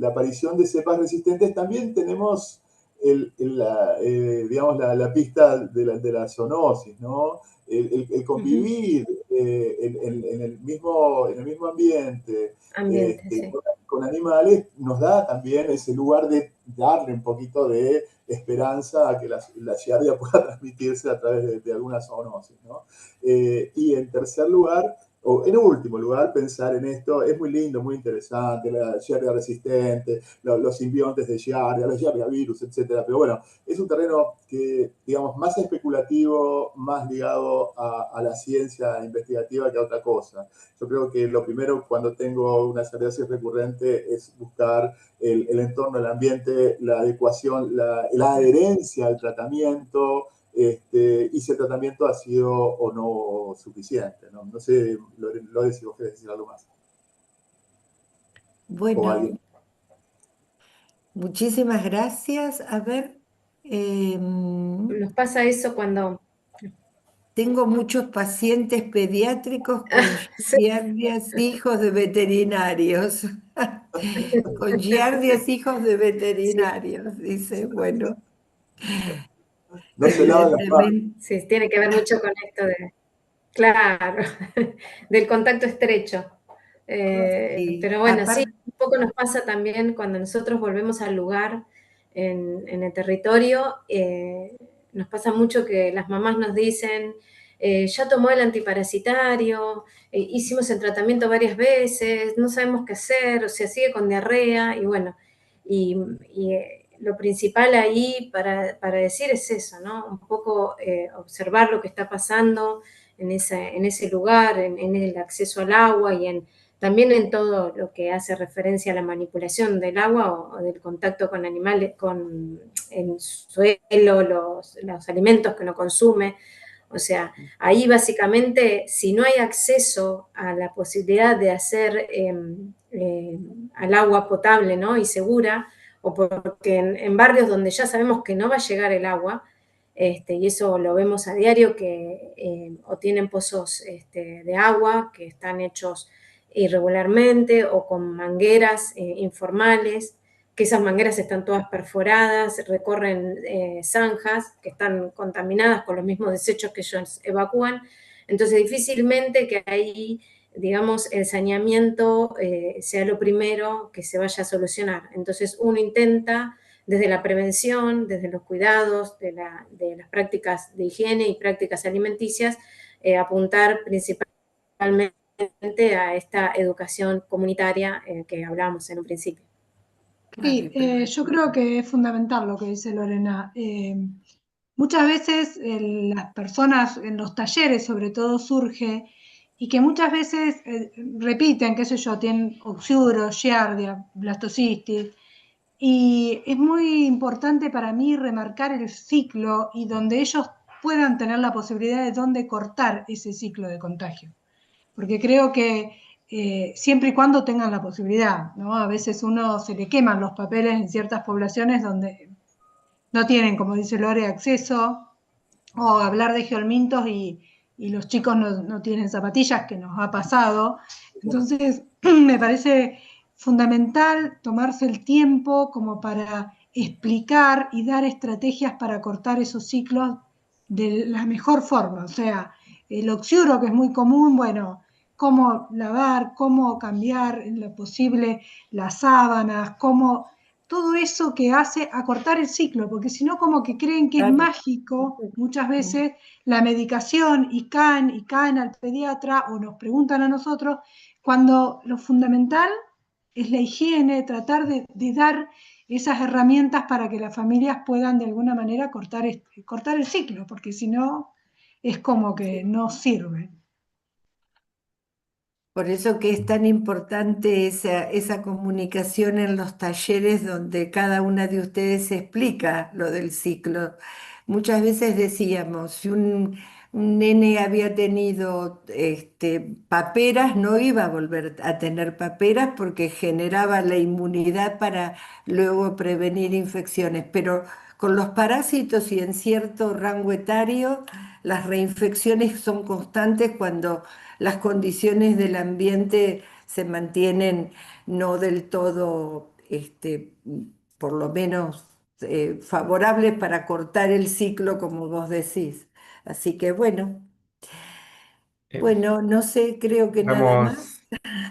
G: aparición de cepas resistentes, también tenemos digamos, la pista de la zoonosis, ¿no? El convivir en el mismo ambiente,
D: Sí.
G: con animales nos da también ese lugar de darle un poquito de esperanza a que la giardia pueda transmitirse a través de alguna zoonosis, ¿no? Y en tercer lugar, o en último lugar, pensar en esto es muy lindo, muy interesante, la giardia resistente, los simbiontes de giardia, los giardia virus, etc. Pero bueno, es un terreno que, digamos, más especulativo, más ligado a la ciencia investigativa que a otra cosa. Yo creo que lo primero cuando tengo una giardiasis recurrente es buscar el entorno, el ambiente, la adecuación, la adherencia al tratamiento, y si el tratamiento ha sido o no suficiente. No sé, Lore, si vos querés decir algo más.
C: Bueno, muchísimas gracias. A ver,
D: Nos pasa eso cuando...
C: tengo muchos pacientes pediátricos con giardias, hijos de veterinarios. Con giardias, hijos de veterinarios, dice, bueno.
G: No se lavan las manos.
D: Sí, tiene que ver mucho con esto de, claro, del contacto estrecho. Pero bueno, sí, un poco nos pasa también cuando nosotros volvemos al lugar en el territorio, nos pasa mucho que las mamás nos dicen, ya tomó el antiparasitario, hicimos el tratamiento varias veces, no sabemos qué hacer, o sea, sigue con diarrea, y bueno, lo principal ahí para decir es eso, ¿no? Un poco observar lo que está pasando en ese lugar, en el acceso al agua y también en todo lo que hace referencia a la manipulación del agua o del contacto con animales, con el suelo, los alimentos que uno consume. O sea, ahí básicamente, si no hay acceso a la posibilidad de hacer al agua potable, ¿no? Y segura, o porque en barrios donde ya sabemos que no va a llegar el agua, y eso lo vemos a diario, que o tienen pozos de agua que están hechos irregularmente o con mangueras informales, que esas mangueras están todas perforadas, recorren zanjas que están contaminadas con los mismos desechos que ellos evacúan. Entonces, difícilmente que ahí, digamos, el saneamiento sea lo primero que se vaya a solucionar. Entonces, uno intenta desde la prevención, desde los cuidados, de las prácticas de higiene y prácticas alimenticias, apuntar principalmente a esta educación comunitaria que hablábamos en un principio.
E: Sí, yo creo que es fundamental lo que dice Lorena. Muchas veces las personas en los talleres sobre todo surge y que muchas veces repiten, qué sé yo, tienen oxiuro, giardia, blastocitis, y es muy importante para mí remarcar el ciclo y donde ellos puedan tener la posibilidad de dónde cortar ese ciclo de contagio. Porque creo que siempre y cuando tengan la posibilidad, ¿no? A veces uno se le queman los papeles en ciertas poblaciones donde no tienen, como dice Lore, acceso, o hablar de geolmintos y los chicos no tienen zapatillas, que nos ha pasado. Entonces, me parece fundamental tomarse el tiempo como para explicar y dar estrategias para cortar esos ciclos de la mejor forma. O sea, el oxiuro, que es muy común, bueno, cómo lavar, cómo cambiar en lo posible las sábanas, cómo todo eso que hace acortar el ciclo, porque si no como que creen que es
C: Claro.
E: mágico muchas veces la medicación y caen al pediatra o nos preguntan a nosotros, cuando lo fundamental es la higiene, tratar de dar esas herramientas para que las familias puedan de alguna manera cortar el ciclo, porque si no es como que no sirve.
C: Por eso que es tan importante esa comunicación en los talleres donde cada una de ustedes explica lo del ciclo. Muchas veces decíamos, si un nene había tenido paperas, no iba a volver a tener paperas porque generaba la inmunidad para luego prevenir infecciones. Pero con los parásitos y en cierto rango etario, las reinfecciones son constantes cuando las condiciones del ambiente se mantienen no del todo, por lo menos favorables para cortar el ciclo, como vos decís. Así que
B: Eh,
C: bueno, no sé, creo que nada más.
B: Vamos,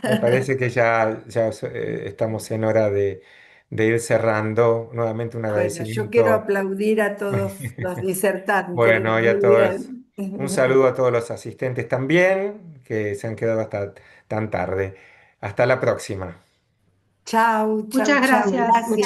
B: me parece que ya estamos en hora de ir cerrando. Nuevamente un
C: Bueno, yo quiero
B: agradecimiento.
C: aplaudir a todos los disertantes.
B: Bueno, y a
C: Muy
B: todos,
C: bien.
B: un saludo a todos los asistentes también, que se han quedado hasta tan tarde. Hasta la próxima.
C: Chau, chau,
E: Muchas
C: chau.
E: gracias.
C: Gracias.